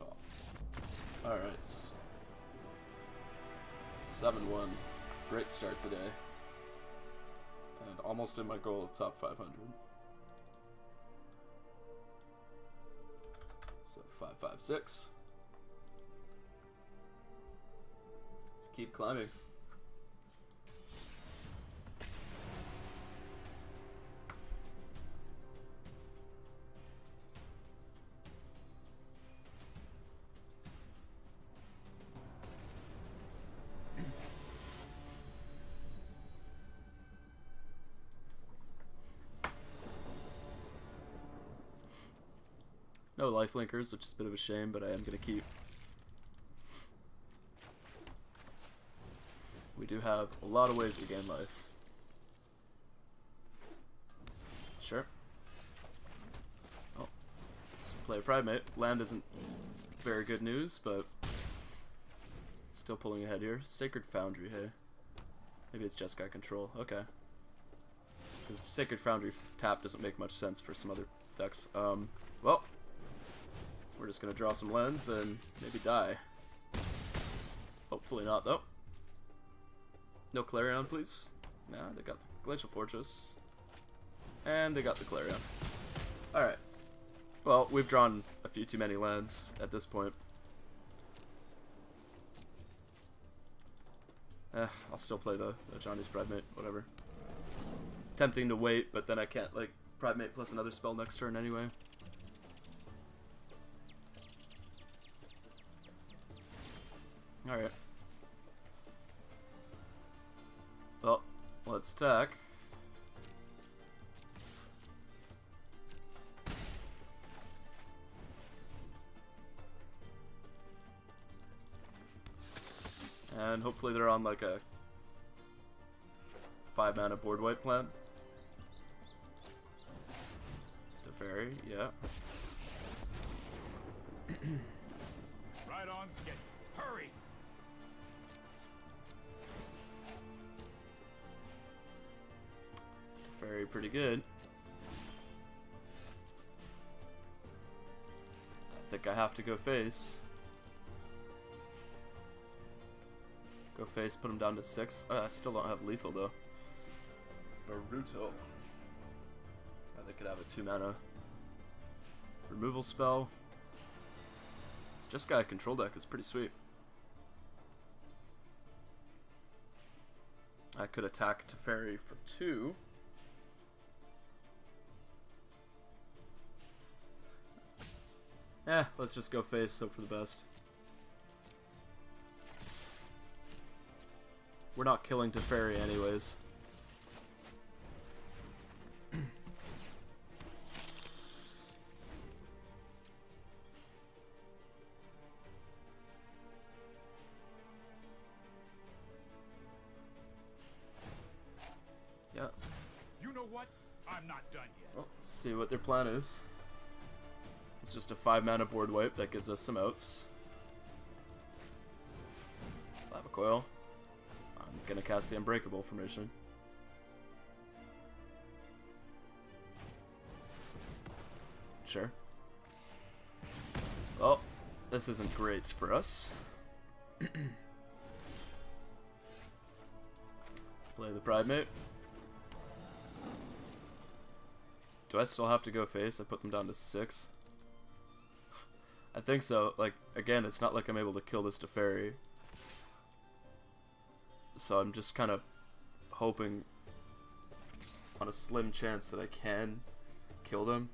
A: Oh. Alright. 7-1. Great start today. And almost in my goal of top 500. So 5-5-6. Let's keep climbing. No life linkers, which is a bit of a shame, but I am going to keep. We do have a lot of ways to gain life. Sure. Oh. Let's play a Primate. Land isn't very good news, but still pulling ahead here. Sacred Foundry, hey. Maybe it's Jeskai control. Okay. Because Sacred Foundry tap doesn't make much sense for some other decks. Well. We're just gonna draw some lands and maybe die. Hopefully not, though. No Clarion, please. Nah, they got the Glacial Fortress. And they got the Clarion. Alright. Well, we've drawn a few too many lands at this point. I'll still play the Johnny's Primate, whatever. Tempting to wait, but then I can't, like, Primate plus another spell next turn anyway. Alright. Well, let's attack. And hopefully they're on like a 5-mana board wipe plan. Teferi, yeah.
B: Right on schedule. Hurry!
A: Teferi pretty good. I think I have to go face. Go face, put him down to 6. I still don't have lethal though. Baruto. They could have a 2-mana removal spell. It's just got a control deck. It's pretty sweet. I could attack Teferi for 2. Let's just go face, hope for the best. We're not killing Teferi anyways. Yeah.
B: You know what? I'm not done yet.
A: Well, let's see what their plan is. It's just a 5-mana board wipe that gives us some outs. Lava Coil. I'm gonna cast the Unbreakable formation. Sure. Well, this isn't great for us. Play the Pridemate. Do I still have to go face? I put them down to 6. I think so. Like, again, it's not like I'm able to kill this Teferi. So I'm just kind of hoping on a slim chance that I can kill them.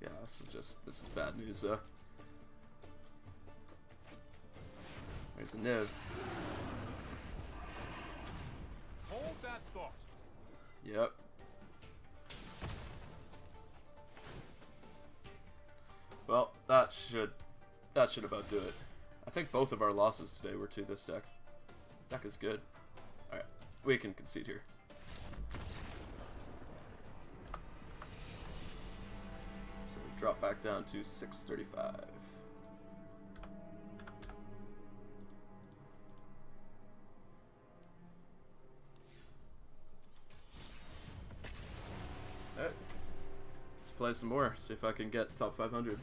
A: Yeah, this is bad news though. There's a Niv.
B: Hold that thought.
A: Yep. Well, that should about do it. I think both of our losses today were to this deck. Deck is good. Alright, we can concede here. So we drop back down to 635. Alright. Let's play some more, see if I can get top 500.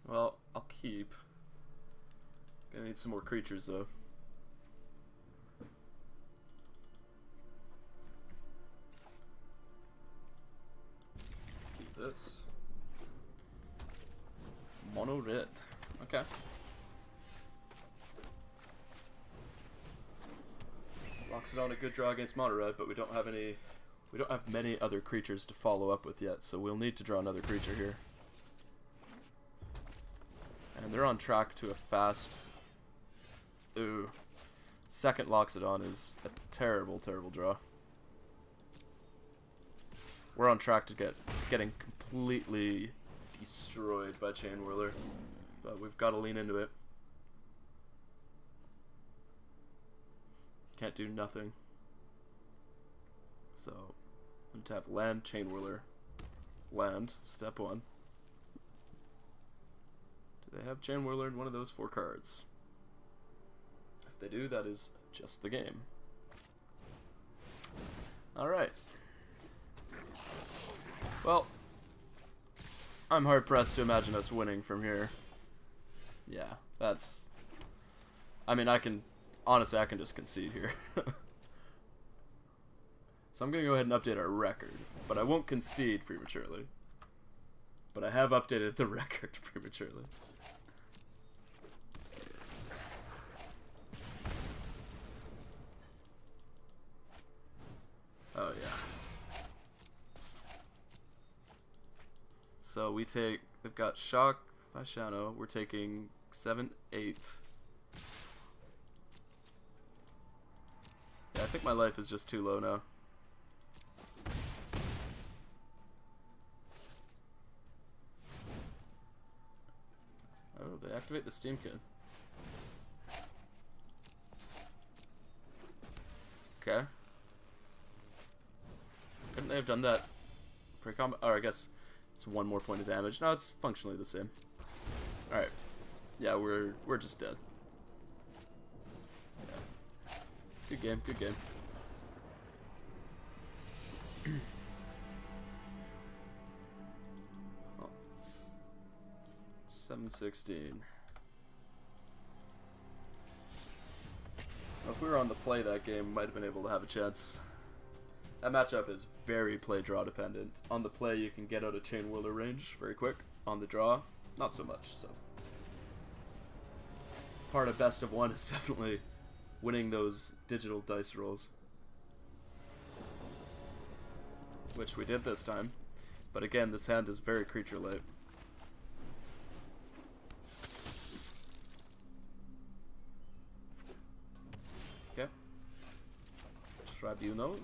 A: Well, I'll keep. Gonna need some more creatures though. Keep this. Mono red. Okay. Loxodon a good draw against mono red, but we don't have many other creatures to follow up with yet, so we'll need to draw another creature here. And they're on track to a fast... Ooh. Second Loxodon is a terrible, terrible draw. We're on track to getting completely destroyed by Chain Whirler. But we've got to lean into it. Can't do nothing. So, I'm going to have land, Chain Whirler. Land, step 1. They have Chain Whirler in one of those 4 cards. If they do, that is just the game. Alright. Well, I'm hard pressed to imagine us winning from here. Yeah, that's... I mean, honestly, I can just concede here. So I'm going to go ahead and update our record, but I won't concede prematurely. But I have updated the record prematurely. Oh yeah. So they've got Shock, Fashano, we're taking 7, 8. Yeah, I think my life is just too low now. Oh, they activate the Steamkin. Okay. Couldn't they have done that pre-combat? Or I guess it's 1 more point of damage. No, it's functionally the same. Alright. Yeah, we're just dead. Yeah. Good game, good game. Oh. 716. we were on the play that game, we might have been able to have a chance. That matchup is very play-draw dependent. On the play, you can get out of Chain Whirler range very quick. On the draw, not so much, so. Part of best of one is definitely winning those digital dice rolls. Which we did this time. But again, this hand is very creature-light. Okay. Tribunal.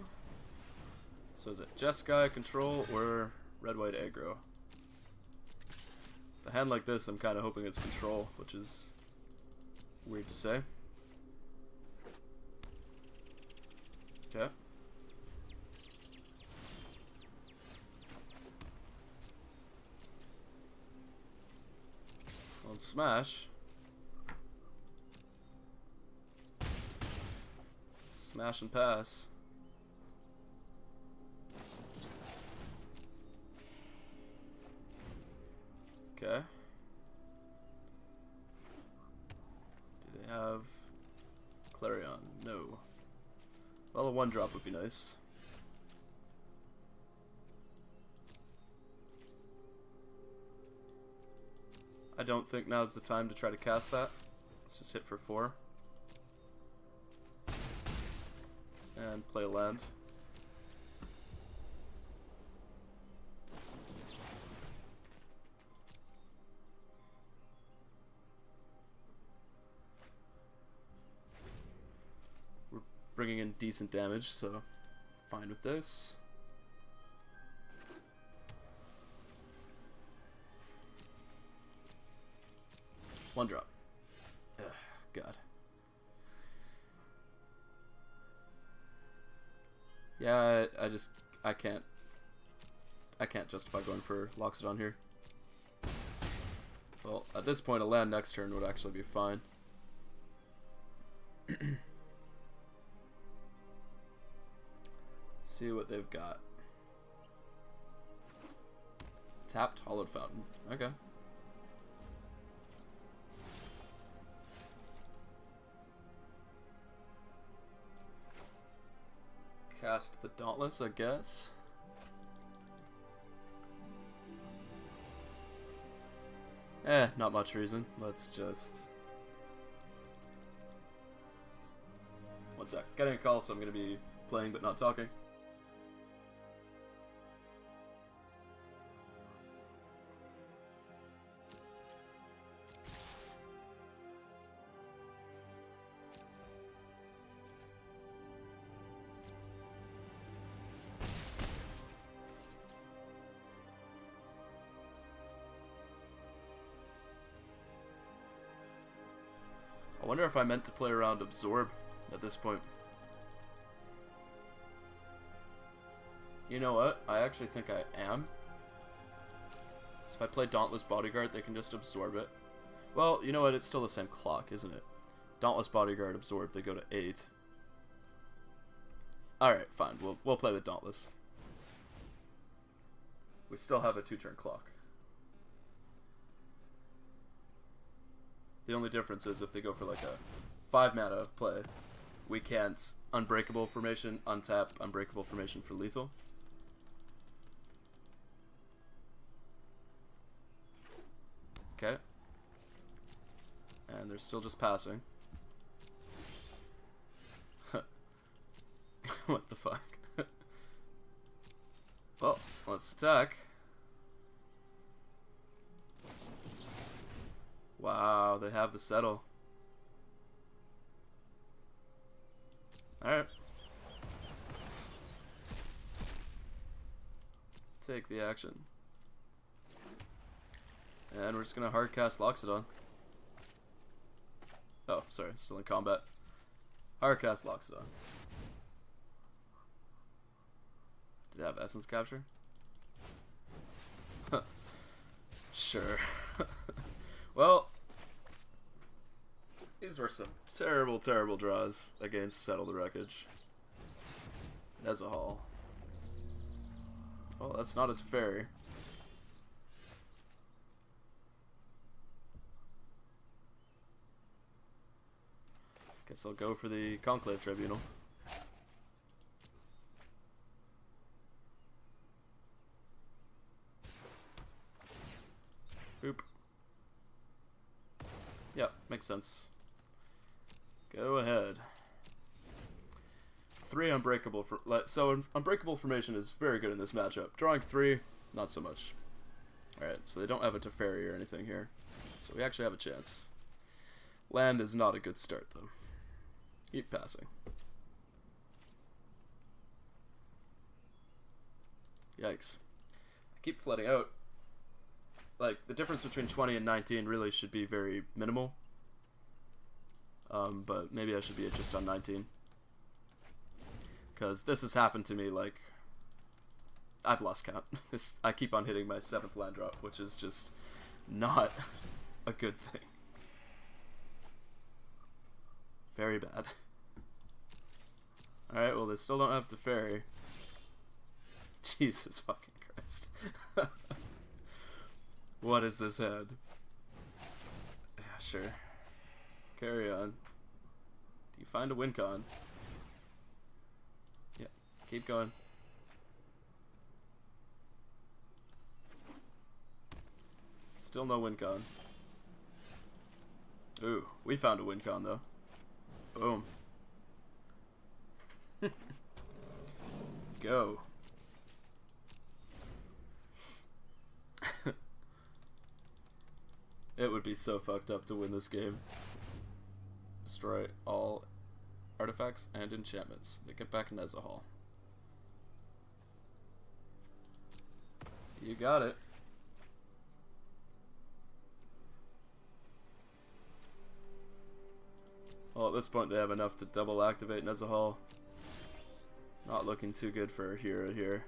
A: So is it Jeskai control or red-white aggro? A hand like this, I'm kind of hoping it's control, which is weird to say. Okay. On smash. Smash and pass. Okay. Do they have Clarion? No. Well, a 1-drop would be nice. I don't think now's the time to try to cast that. Let's just hit for 4. And play a land. We're bringing in decent damage, so fine with this. One drop. Ugh, God. Yeah, I can't justify going for Loxodon here. Well, at this point, a land next turn would actually be fine. See what they've got. Tapped Hollowed Fountain. Okay. Cast the Dauntless, I guess. Not much reason. Let's just... One sec. Getting a call, so I'm going to be playing but not talking. I wonder if I meant to play around Absorb at this point. You know what? I actually think I am. So if I play Dauntless Bodyguard, they can just absorb it. Well, you know what? It's still the same clock, isn't it? Dauntless Bodyguard, absorb, they go to 8. Alright, fine. We'll play the Dauntless. We still have a 2-turn clock. The only difference is if they go for like a 5 mana play, we can't Unbreakable formation, untap Unbreakable formation for lethal. Okay. And they're still just passing. What the fuck? Well, let's attack. Wow, they have the settle. Alright. Take the action. And we're just gonna hardcast Loxodon. Oh, sorry, still in combat. Hardcast Loxodon. Do they have Essence Capture? Sure. Well, these were some terrible, terrible draws against Settle the Wreckage. As a whole. Well, that's not a Teferi. Guess I'll go for the Conclave Tribunal. Boop. Yep, makes sense. Go ahead. 3 Unbreakable. So Unbreakable Formation is very good in this matchup. Drawing 3, not so much. Alright, so they don't have a Teferi or anything here. So we actually have a chance. Land is not a good start, though. Keep passing. Yikes. I keep flooding out. Like, the difference between 20 and 19 really should be very minimal. But maybe I should be just on 19. Because this has happened to me, like... I've lost count. I keep on hitting my 7th land drop, which is just not a good thing. Very bad. Alright, well they still don't have Teferi. Jesus fucking Christ. What is this head? Yeah, sure. Carry on. Do you find a win con? Yeah, keep going. Still no win con. Ooh, we found a win con though. Boom. Go. It would be so fucked up to win this game. Destroy all artifacts and enchantments. They get back Nezahal. You got it. Well, at this point they have enough to double activate Nezahal. Not looking too good for a hero here.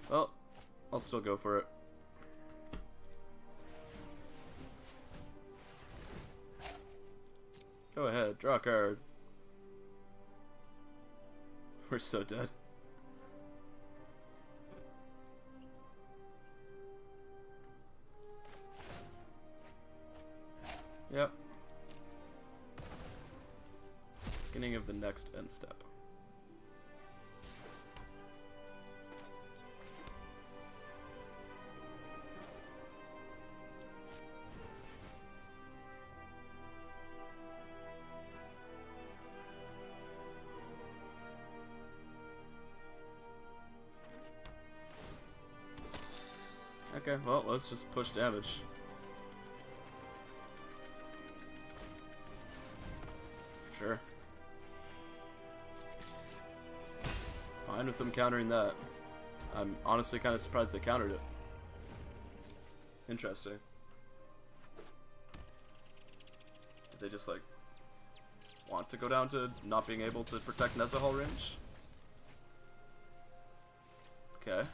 A: Well, I'll still go for it. Go ahead, draw a card. We're so dead. Yep. Beginning of the next end step. Okay, well, let's just push damage. Sure. Fine with them countering that. I'm honestly kind of surprised they countered it. Interesting. Did they just, like, want to go down to not being able to protect Nezahal range? Okay.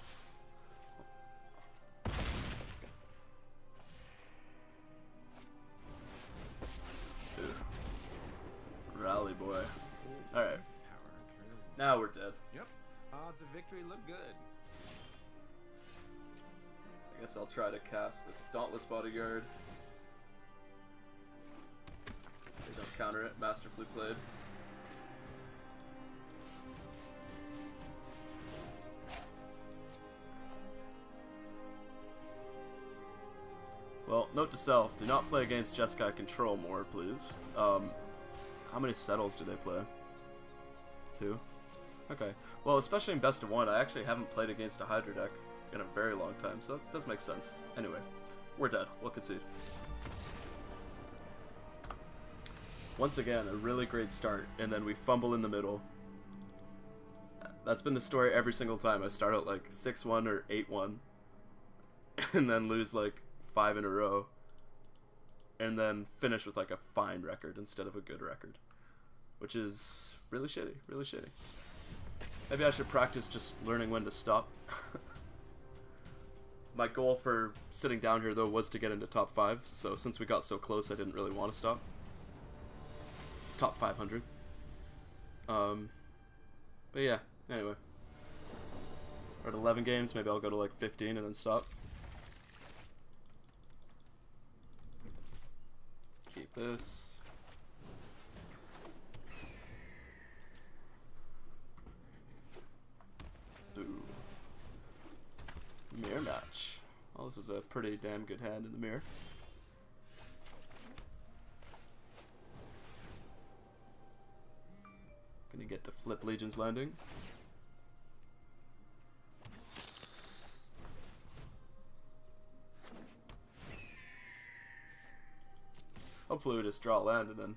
A: Rally boy. Alright. Now we're dead.
C: Yep. Odds of victory look good.
A: I guess I'll try to cast this Dauntless Bodyguard. They don't counter it. Master Flute Blade. Well, note to self, do not play against Jeskai Control more, please. How many settles do they play? 2? Okay. Well, especially in Best of 1, I actually haven't played against a Hydra deck in a very long time, so that does make sense. Anyway, we're dead. We'll concede. Once again, a really great start, and then we fumble in the middle. That's been the story every single time. I start out like 6-1 or 8-1, and then lose like 5 in a row. And then finish with like a fine record instead of a good record. Which is really shitty, really shitty. Maybe I should practice just learning when to stop. My goal for sitting down here though was to get into top 5, so since we got so close I didn't really want to stop. Top 500. But yeah, anyway. We're at 11 games, maybe I'll go to like 15 and then stop. Keep this. rematch. Well, this is a pretty damn good hand in the mirror. Gonna get to flip Legion's Landing. Hopefully we just draw land and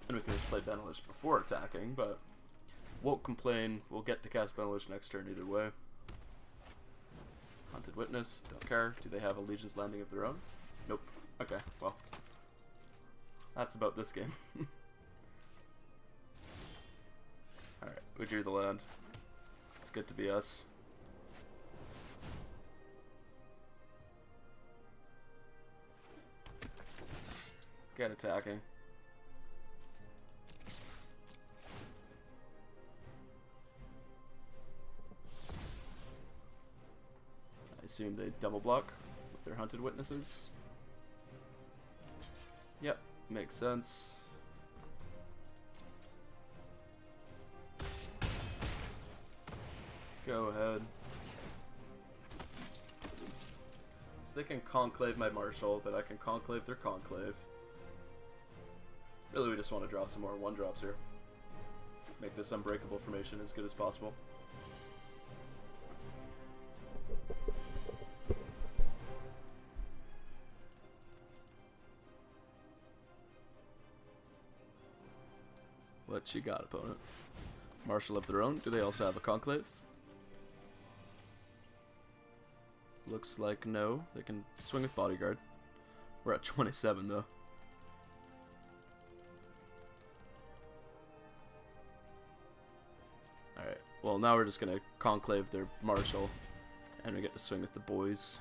A: we can just play Benelish before attacking, but won't complain. We'll get to cast Benelish next turn either way. Haunted Witness, don't care. Do they have a Legion's Landing of their own? Nope. Okay, well. That's about this game. Alright, we drew the land. It's good to be us. Get attacking. I assume they double block with their Hunted Witnesses. Yep, makes sense. Go ahead. So they can conclave my Marshal, that I can conclave their conclave. Really, we just want to draw some more 1-drops here. Make this unbreakable formation as good as possible. What you got, opponent? Marshal of their own. Do they also have a conclave? Looks like no. They can swing with bodyguard. We're at 27 though. Alright, well now we're just gonna conclave their Marshal and we get to swing with the boys.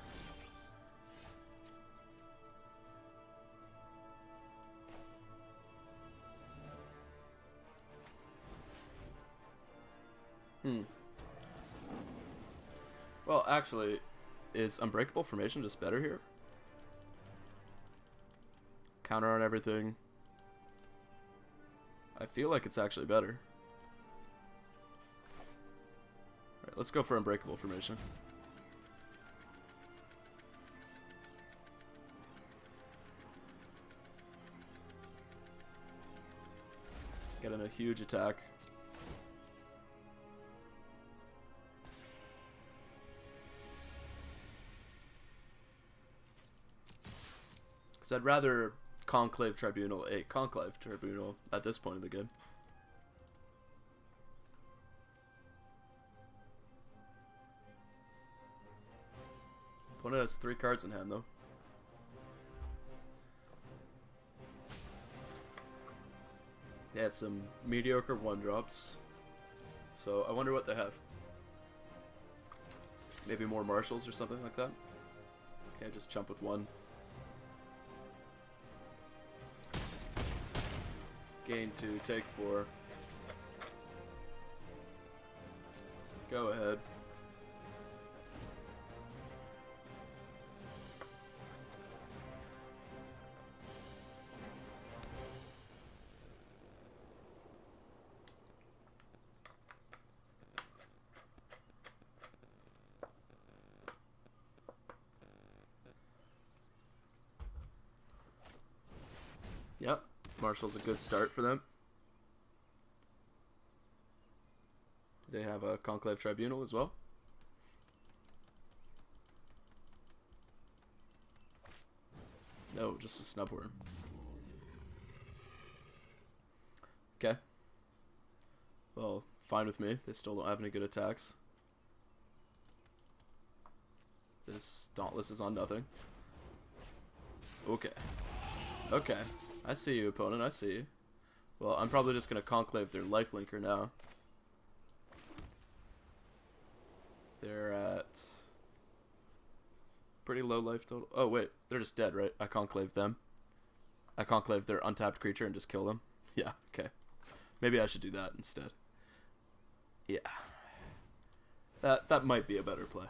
A: Well, actually, is Unbreakable Formation just better here? Counter on everything. I feel like it's actually better. Alright, let's go for Unbreakable Formation. Get in a huge attack. Because I'd rather Conclave Tribunal a Conclave Tribunal at this point of the game. Opponent has 3 cards in hand though. They had some mediocre 1-drops. So I wonder what they have. Maybe more Marshals or something like that. Okay, just jump with 1. Gain 2, take 4. Go ahead. Yep. Marshal's a good start for them. Do they have a Conclave Tribunal as well? No, just a Snubworm. Okay. Well, fine with me. They still don't have any good attacks. This Dauntless is on nothing. Okay. Okay. I see you, opponent. I see you. Well, I'm probably just going to conclave their lifelinker now. They're at pretty low life total. Oh, wait. They're just dead, right? I conclave them. I conclave their untapped creature and just kill them. Yeah, okay. Maybe I should do that instead. Yeah. That might be a better play.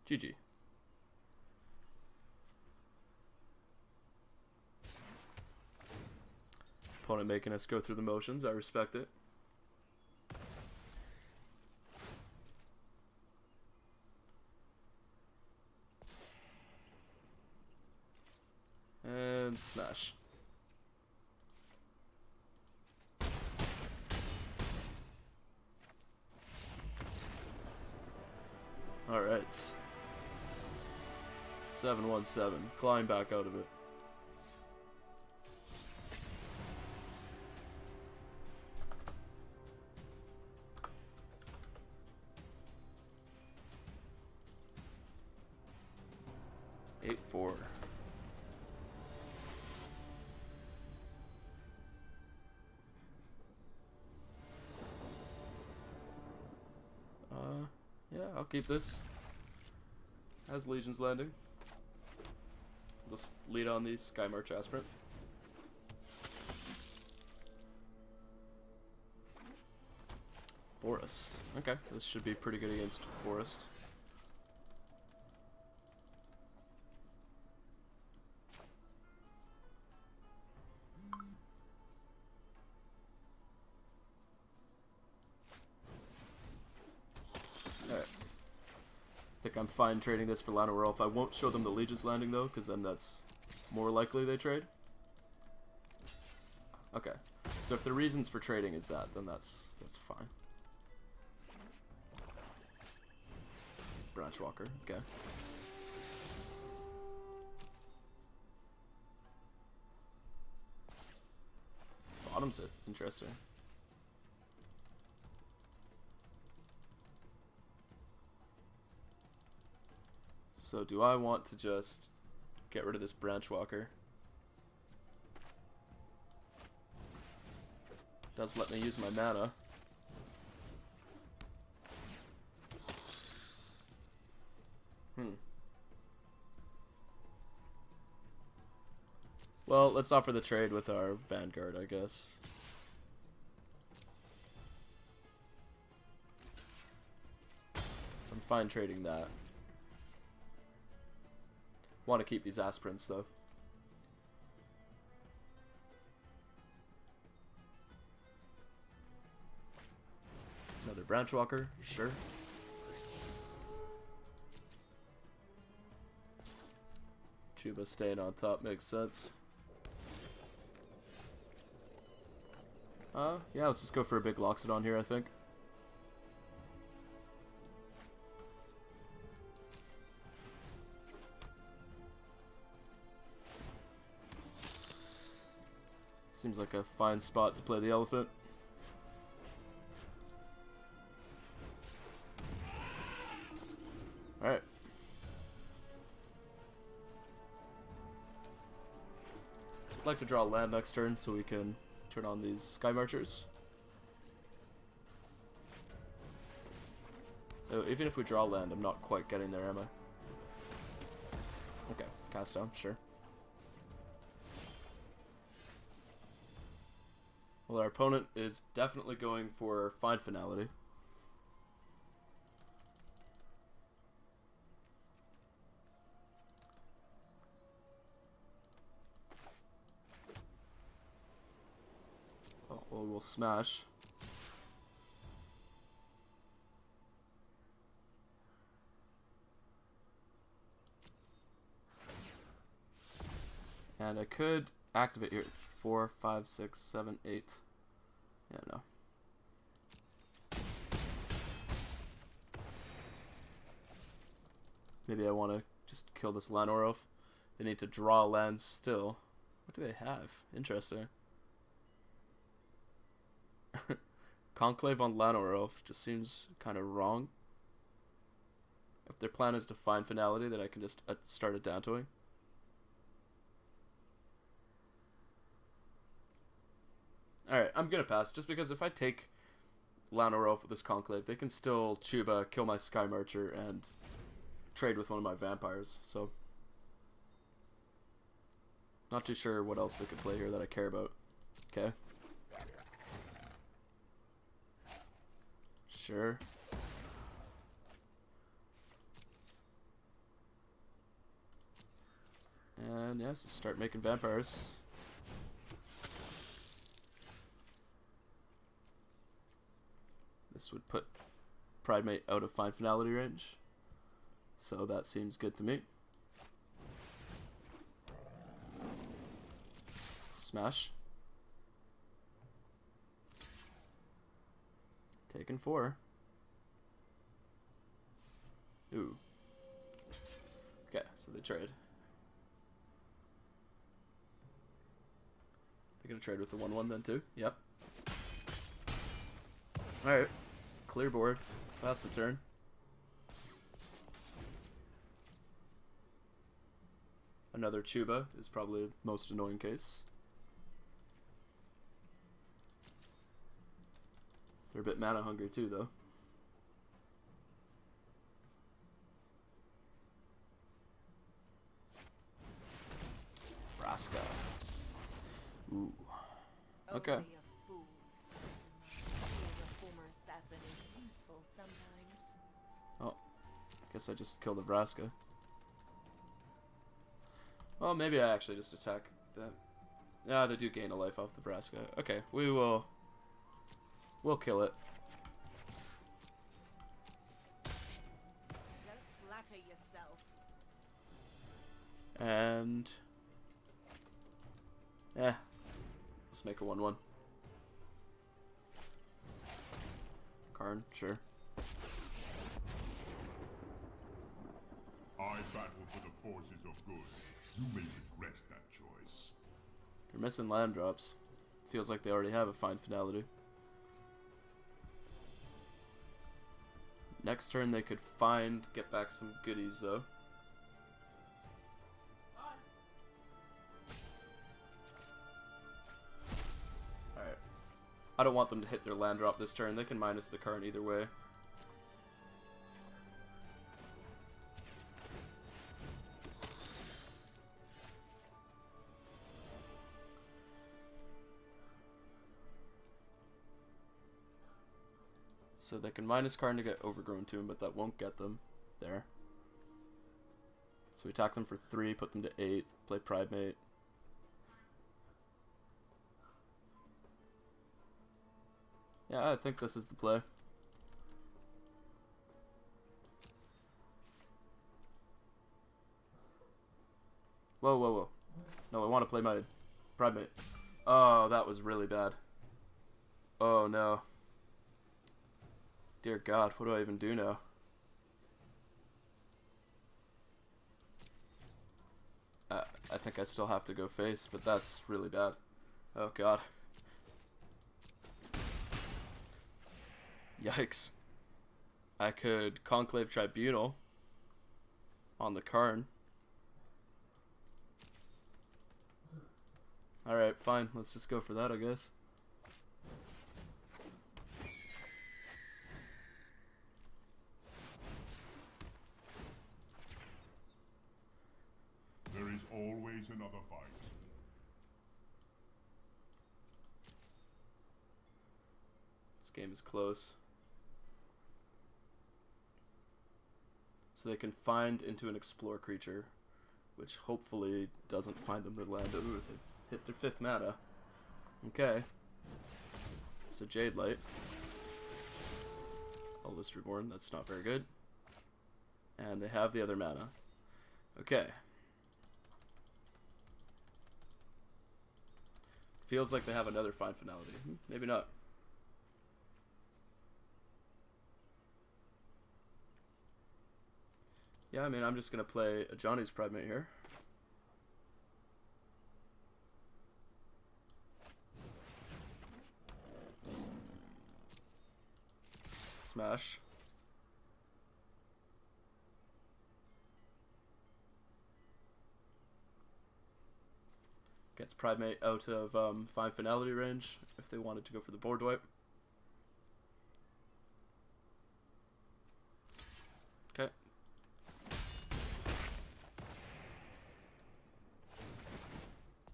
A: GG. Opponent making us go through the motions. I respect it. And smash. Alright. 7-1-7. Climb back out of it. Eight, 4. Yeah, I'll keep this as Legion's Landing. Just lead on the Sky March Aspirant. Forest. Okay, this should be pretty good against Forest. Alright. I think I'm fine trading this for Lana Rolf. I won't show them the Legion's Landing though, because then that's more likely they trade. Okay. So if the reasons for trading is that, then that's fine. Branch Walker, okay. Bottoms it, interesting. So do I want to just get rid of this Branch Walker? Does let me use my mana. Well, let's offer the trade with our Vanguard, I guess. So I'm fine trading that. Want to keep these aspirants though. Another Branch Walker, sure. Chuba staying on top makes sense. Yeah, let's just go for a big Loxodon here, I think. Seems like a fine spot to play the elephant. Alright. So I'd like to draw land next turn so we can turn on these Sky Marchers. Oh, even if we draw land, I'm not quite getting there, am I? Okay, cast down, sure. Well, our opponent is definitely going for Find Finality. Oh, well, we'll smash. And I could activate here. 4, 5, 6, 7, 8. Yeah, no. Maybe I want to just kill this Lanorof. They need to draw lands still. What do they have? Interesting. Conclave on Lanorof just seems kind of wrong. If their plan is to find Finality, then I can just start a Dantooing. Alright, I'm gonna pass, just because if I take Lanorof with this Conclave, they can still Chuba, kill my Sky Marcher, and trade with one of my Vampires, so... Not too sure what else they could play here that I care about. Okay. Sure. And yeah, so start making Vampires. This would put Pridemate out of Find Finality range. So that seems good to me. Smash. Taking 4. Ooh. Okay, so they trade. They're gonna trade with the 1/1 then too? Yep. Alright. Clear board. Pass the turn. Another Chuba is probably the most annoying case. They're a bit mana hungry too, though. Vraska. Ooh. Okay.
D: Only a fool's being a former assassin is useful sometimes.
A: Oh. Guess I just killed a Vraska. Well, maybe I actually just attack them. Yeah, they do gain a life off the Vraska. Okay, we'll kill it.
D: Don't flatter yourself.
A: And yeah, let's make a 1/1. Karn, sure.
B: I battle for the forces of good. You may regret that choice.
A: They're missing land drops. Feels like they already have a fine finality. Next turn they could get back some goodies though. Alright. I don't want them to hit their land drop this turn. They can minus the Karn either way. So they can minus Karn to get Overgrown Tomb, but that won't get them there. So we attack them for 3, put them to 8, play Pridemate. Yeah, I think this is the play. Whoa, whoa, whoa. No, I want to play my Pridemate. Oh, that was really bad. Oh, no. Dear God, what do I even do now? I think I still have to go face, but that's really bad. Oh God. Yikes. I could Conclave Tribunal on the Karn. Alright, fine. Let's just go for that, I guess.
B: There is always another fight.
A: This game is close. So they can find into an explore creature, which hopefully doesn't find them their land. Ooh, they hit their 5th mana. Okay. It's a Jade Light. Eldest Reborn, that's not very good. And they have the other mana. Okay. Feels like they have another fine finality. Maybe not. Yeah, I mean, I'm just going to play a Johnny's Pridemate here. Smash. Gets Pridemate out of fine finality range if they wanted to go for the board wipe. Okay.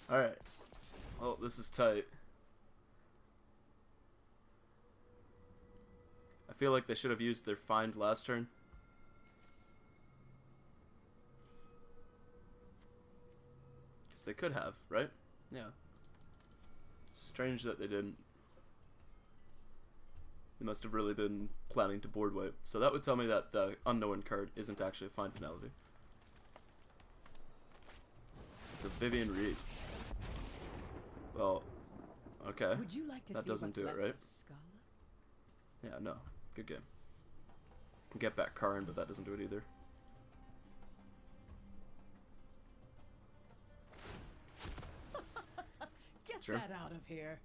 A: Alright. Oh, this is tight. I feel like they should have used their find last turn. Because they could have, right? Yeah. Strange that they didn't. They must have really been planning to board wipe. So that would tell me that the unknown card isn't actually a fine finality. It's a Vivian Reed. Well, okay.
E: Would you like to
A: That
E: see
A: doesn't
E: what's
A: do it,
E: left
A: right?
E: of Scala?
A: Yeah, no. Good game. Can get back Karn, but that doesn't do it either.
E: Get
A: Sure.
E: that out of here.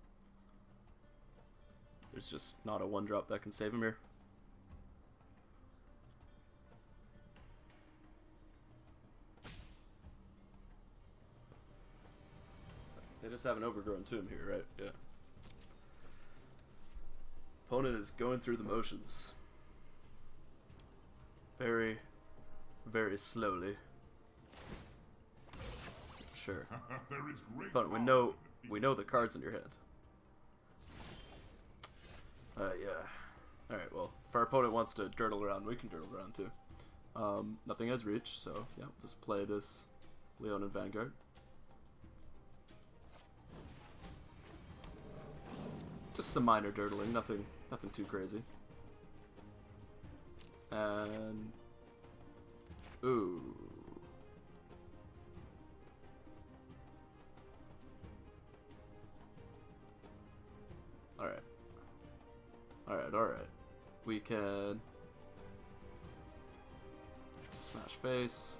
A: There's just not a 1-drop that can save him here. They just have an overgrown tomb here, right? Yeah. Opponent is going through the motions. Very, very slowly. Sure.
B: There is great
A: But we know the cards in your hand. Yeah. Alright, well, if our opponent wants to dirtle around, we can dirtle around too. Nothing has reach, so yeah, just play this Leon and Vanguard. Just some minor dirtling, nothing too crazy. And ooh. Alright. Alright. We can smash face.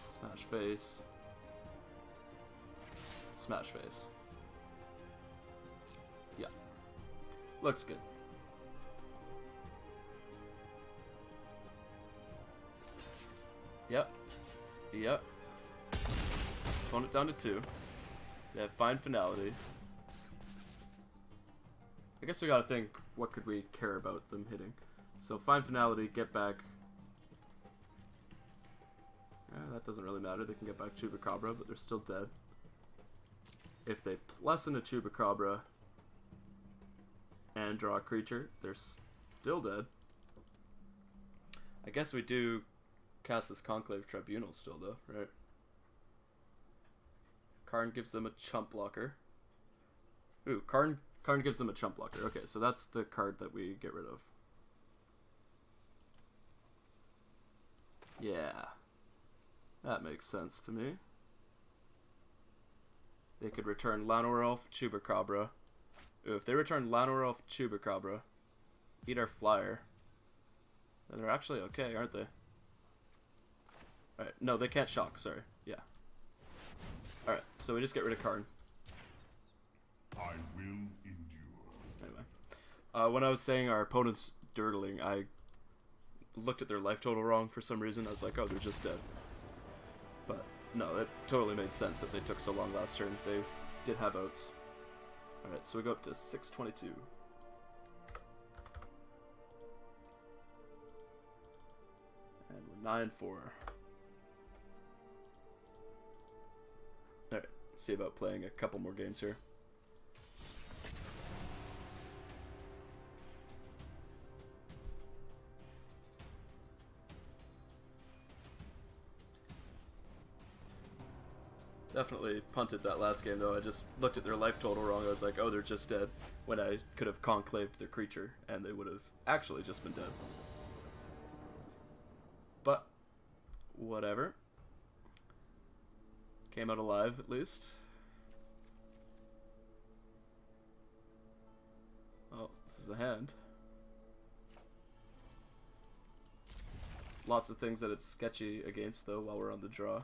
A: Smash face. Smash face. Yeah. Looks good. Yep. Opponent down to 2. They have fine finality. I guess we gotta think, what could we care about them hitting? So fine finality, get back. That doesn't really matter. They can get back Chupacabra, but they're still dead. If they plus in a Chupacabra and draw a creature, they're still dead. I guess we do cast this Conclave Tribunal still, though, right? Karn gives them a chump blocker. Ooh, Karn gives them a chump blocker. Okay, so that's the card that we get rid of. Yeah. That makes sense to me. They could return Llanowar Elf, Chupacabra. Ooh, if they return Llanowar Elf, Chupacabra, eat our flyer, then they're actually okay, aren't they? Alright, no, they can't shock, sorry. Yeah. Alright, so we just get rid of Karn.
B: I will endure.
A: Anyway. When I was saying our opponent's dirtling, I looked at their life total wrong for some reason. I was like, oh, they're just dead. But no, it totally made sense that they took so long last turn. They did have outs. Alright, so we go up to 622. And we're 9-4. Alright, see about playing a couple more games here. Definitely punted that last game though. I just looked at their life total wrong. I was like, oh, they're just dead. When I could have conclaved their creature and they would have actually just been dead. But, whatever. Came out alive at least. Oh, this is the hand. Lots of things that it's sketchy against though while we're on the draw.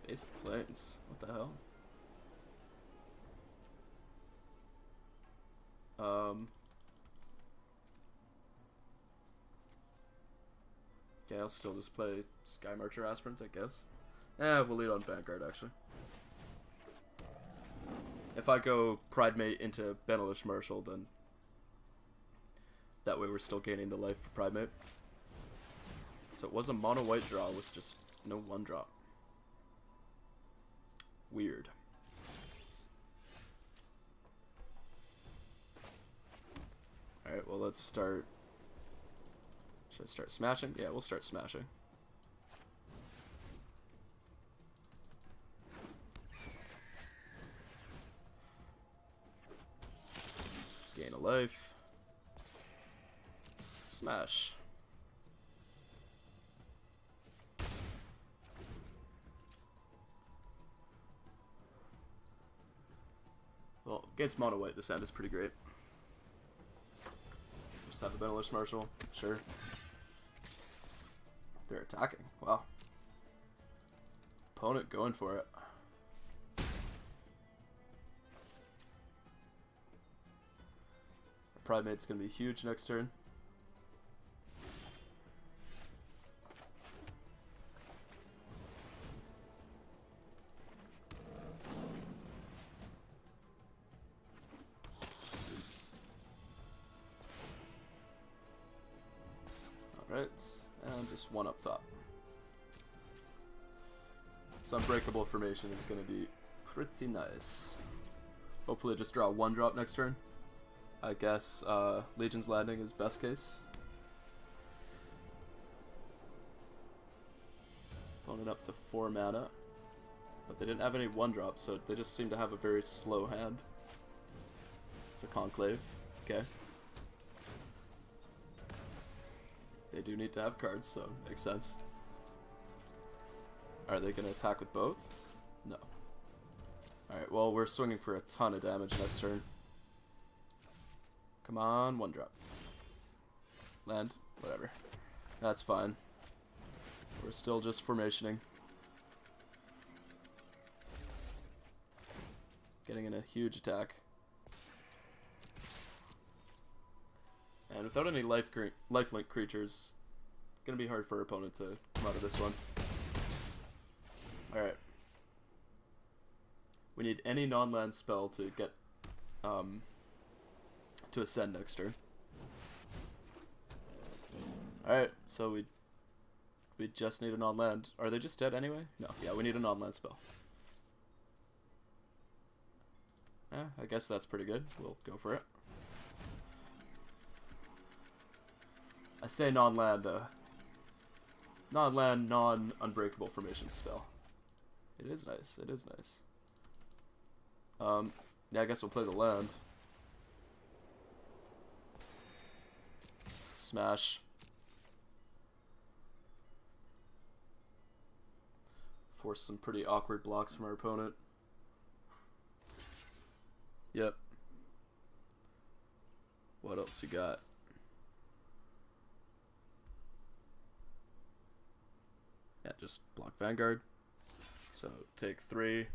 A: Basic planes. What the hell? Yeah, I'll still just play Sky Marcher Aspirant, I guess. We'll lead on Vanguard, actually. If I go Pridemate into Benelish Marshal, then that way we're still gaining the life for Pridemate. So it was a mono-white draw with just no 1-drop. Weird. Alright, well let's start. Should I start smashing? Yeah, we'll start smashing. Gain a life. Smash. Against mono white, this hand is pretty great. Just have the Benelish Marshal. Sure. They're attacking. Wow. Opponent going for it. Primate's gonna be huge next turn. Alright, and just one up top. This unbreakable formation is gonna be pretty nice. Hopefully just draw one drop next turn. I guess Legion's Landing is best case. Opponent up to 4 mana. But they didn't have any 1-drops, so they just seem to have a very slow hand. It's a Conclave. Okay. They do need to have cards, so makes sense. Are they going to attack with both? No. Alright, well, we're swinging for a ton of damage next turn. Come on, 1-drop. Land, whatever. That's fine. We're still just formationing. Getting in a huge attack. And without any lifelink creatures, it's gonna be hard for our opponent to come out of this one. Alright. We need any non-land spell to get to ascend next turn. Alright, so we just need a non-land. Are they just dead anyway? No, yeah, we need a non-land spell. Yeah, I guess that's pretty good. We'll go for it. I say non-land, non-land, non-unbreakable formation spell. It is nice, it is nice. Yeah, I guess we'll play the land. Smash. Force some pretty awkward blocks from our opponent. Yep. What else you got? Yeah, just block Vanguard. So take 3.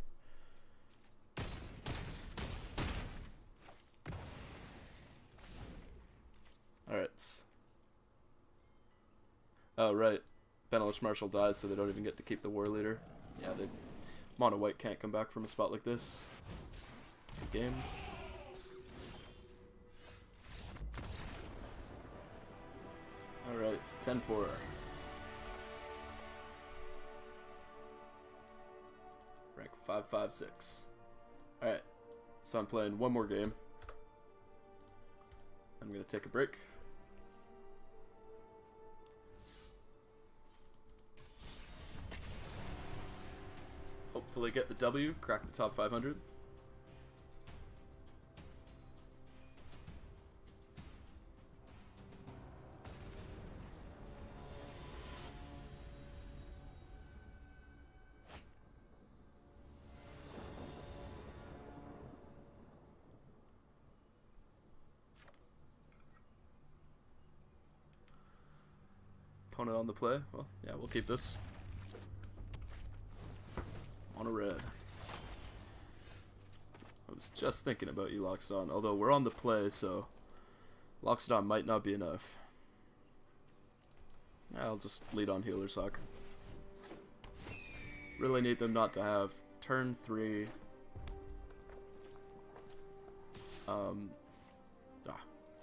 A: Alright. Oh, right. Benelish Marshal dies, so they don't even get to keep the War Leader. Yeah, they mono white can't come back from a spot like this. Good game. Alright, it's 10-4. Rank 556. Alright, so I'm playing one more game. I'm gonna take a break. Hopefully get the W, crack the top 500. Opponent on the play. Well, yeah, we'll keep this. On a red. I was just thinking about you, Loxodon. Although we're on the play, so Loxodon might not be enough. I'll just lead on Healer's Hawk. Really need them not to have turn 3.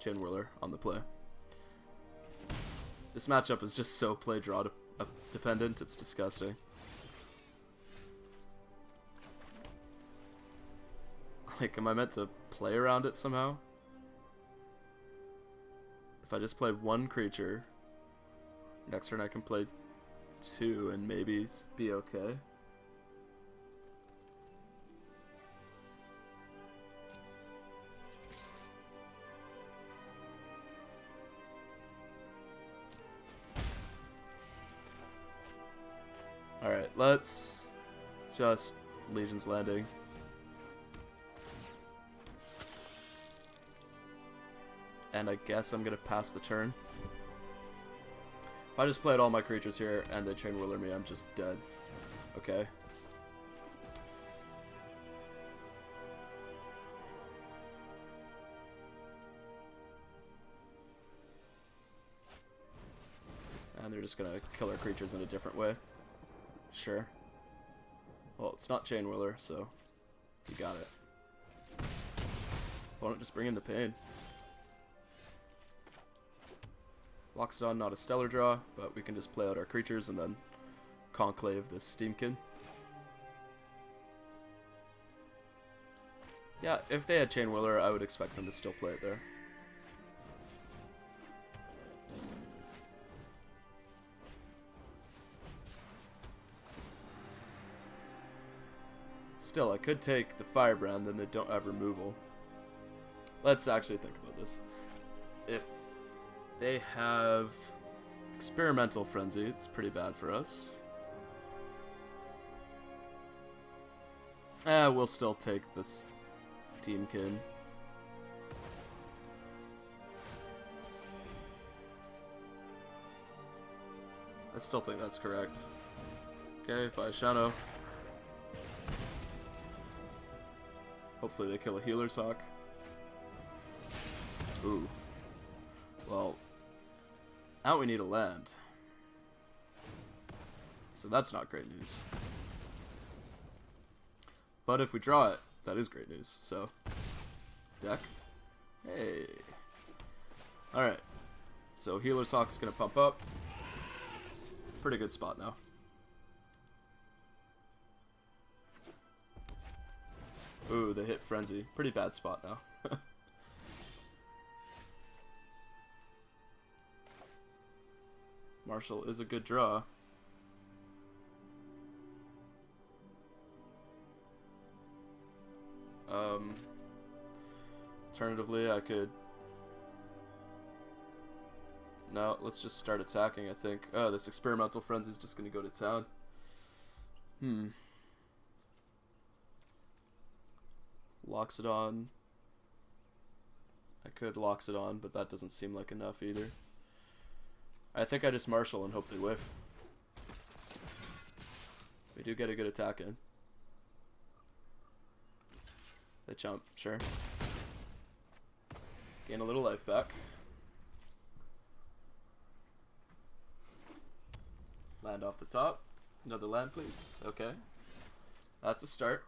A: Chin Whirler on the play. This matchup is just so play draw dependent, it's disgusting. Like, am I meant to play around it somehow? If I just play one creature, next turn I can play 2 and maybe be okay. Alright, let's just Legion's Landing. and I guess I'm gonna pass the turn. If I just played all my creatures here and they Chain Whirler me, I'm just dead. Okay. And they're just gonna kill our creatures in a different way. Sure. Well, it's not Chain Whirler, so you got it. Opponent just bring in the pain. Loxodon, not a stellar draw, but we can just play out our creatures and then conclave this Steamkin. Yeah, if they had Chain Whirler, I would expect them to still play it there. Still, I could take the Firebrand, then they don't have removal. Let's actually think about this. If they have Experimental Frenzy, it's pretty bad for us. We'll still take this Teamkin. I still think that's correct. Okay, Shadow. Hopefully they kill a Healer's Hawk. Ooh. Well, now we need a land. So that's not great news. But if we draw it, that is great news. So, deck. Hey. Alright. So Healer's Hawk's gonna pump up. Pretty good spot now. Ooh, they hit Frenzy. Pretty bad spot now. Marshall is a good draw. Alternatively, I could... No, let's just start attacking, I think. Oh, this Experimental Frenzy is just going to go to town. Loxodon. I could Loxodon, but that doesn't seem like enough either. I think I just Marshall and hope they whiff. We do get a good attack in. They jump, sure. Gain a little life back. Land off the top. Another land, please. Okay. That's a start.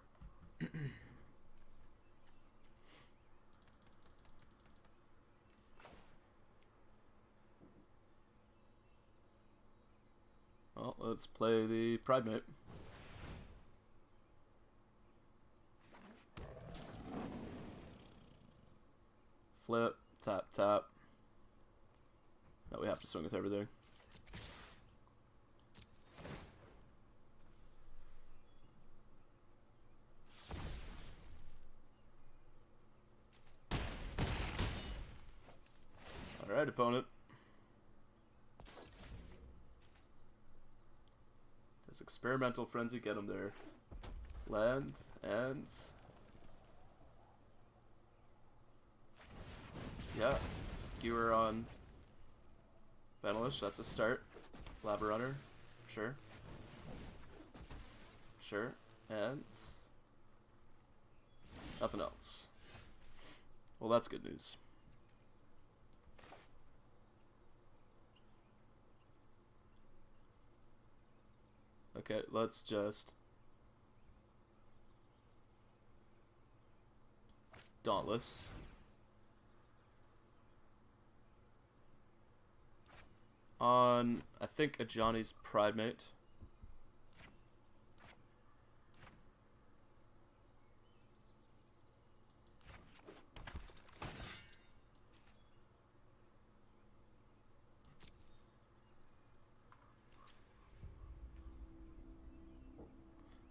A: Well, let's play the Primate. Flip, tap, tap. Now we have to swing with everything. Alright, opponent. Does Experimental Frenzy get him there? Land and... Yeah, Skewer on Benelish, that's a start. Lava Runner, sure. Sure, and... nothing else. Well, that's good news. Okay, let's just... Dauntless. On, I think, a Johnny's Primate.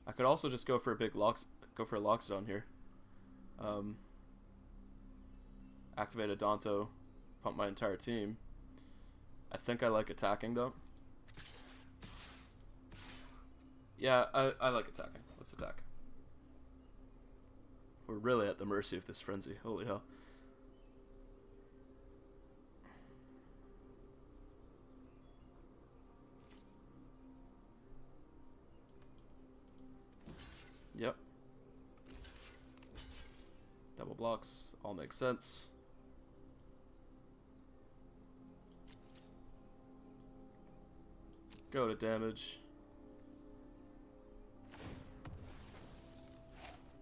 A: I could also just go for a big Loxodon here. Activate a Danto, pump my entire team. I think I like attacking though. Yeah, I like attacking. Let's attack. We're really at the mercy of this Frenzy. Holy hell. blocks, all make sense. Go to damage.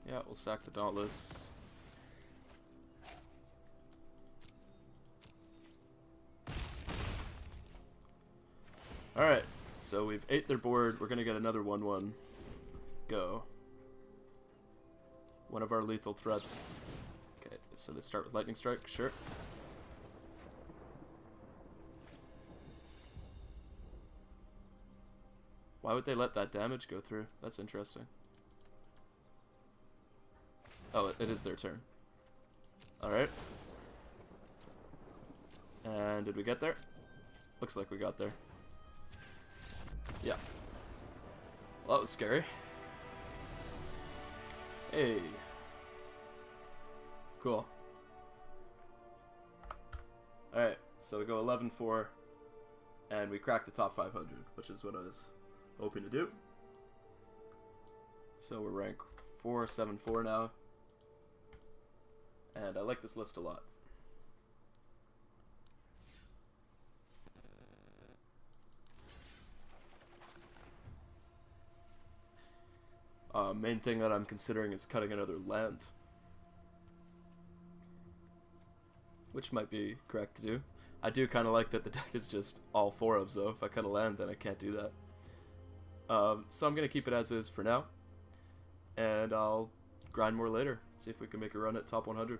A: Yeah, we'll sack the Dauntless. Alright, so we've ate their board. We're gonna get another 1/1. Go. One of our lethal threats. Okay, so they start with Lightning Strike, sure. Why would they let that damage go through? That's interesting. Oh, it is their turn. Alright. And did we get there? Looks like we got there. Yeah. Well, that was scary. Hey. Cool. Alright, so we go 11-4, and we crack the top 500, which is what I was hoping to do. So we're rank 474 now, and I like this list a lot. Main thing that I'm considering is cutting another land, which might be correct to do. I do kind of like that the deck is just all 4-ofs though. If I cut a land, then I can't do that. So I'm going to keep it as is for now, and I'll grind more later, see if we can make a run at top 100.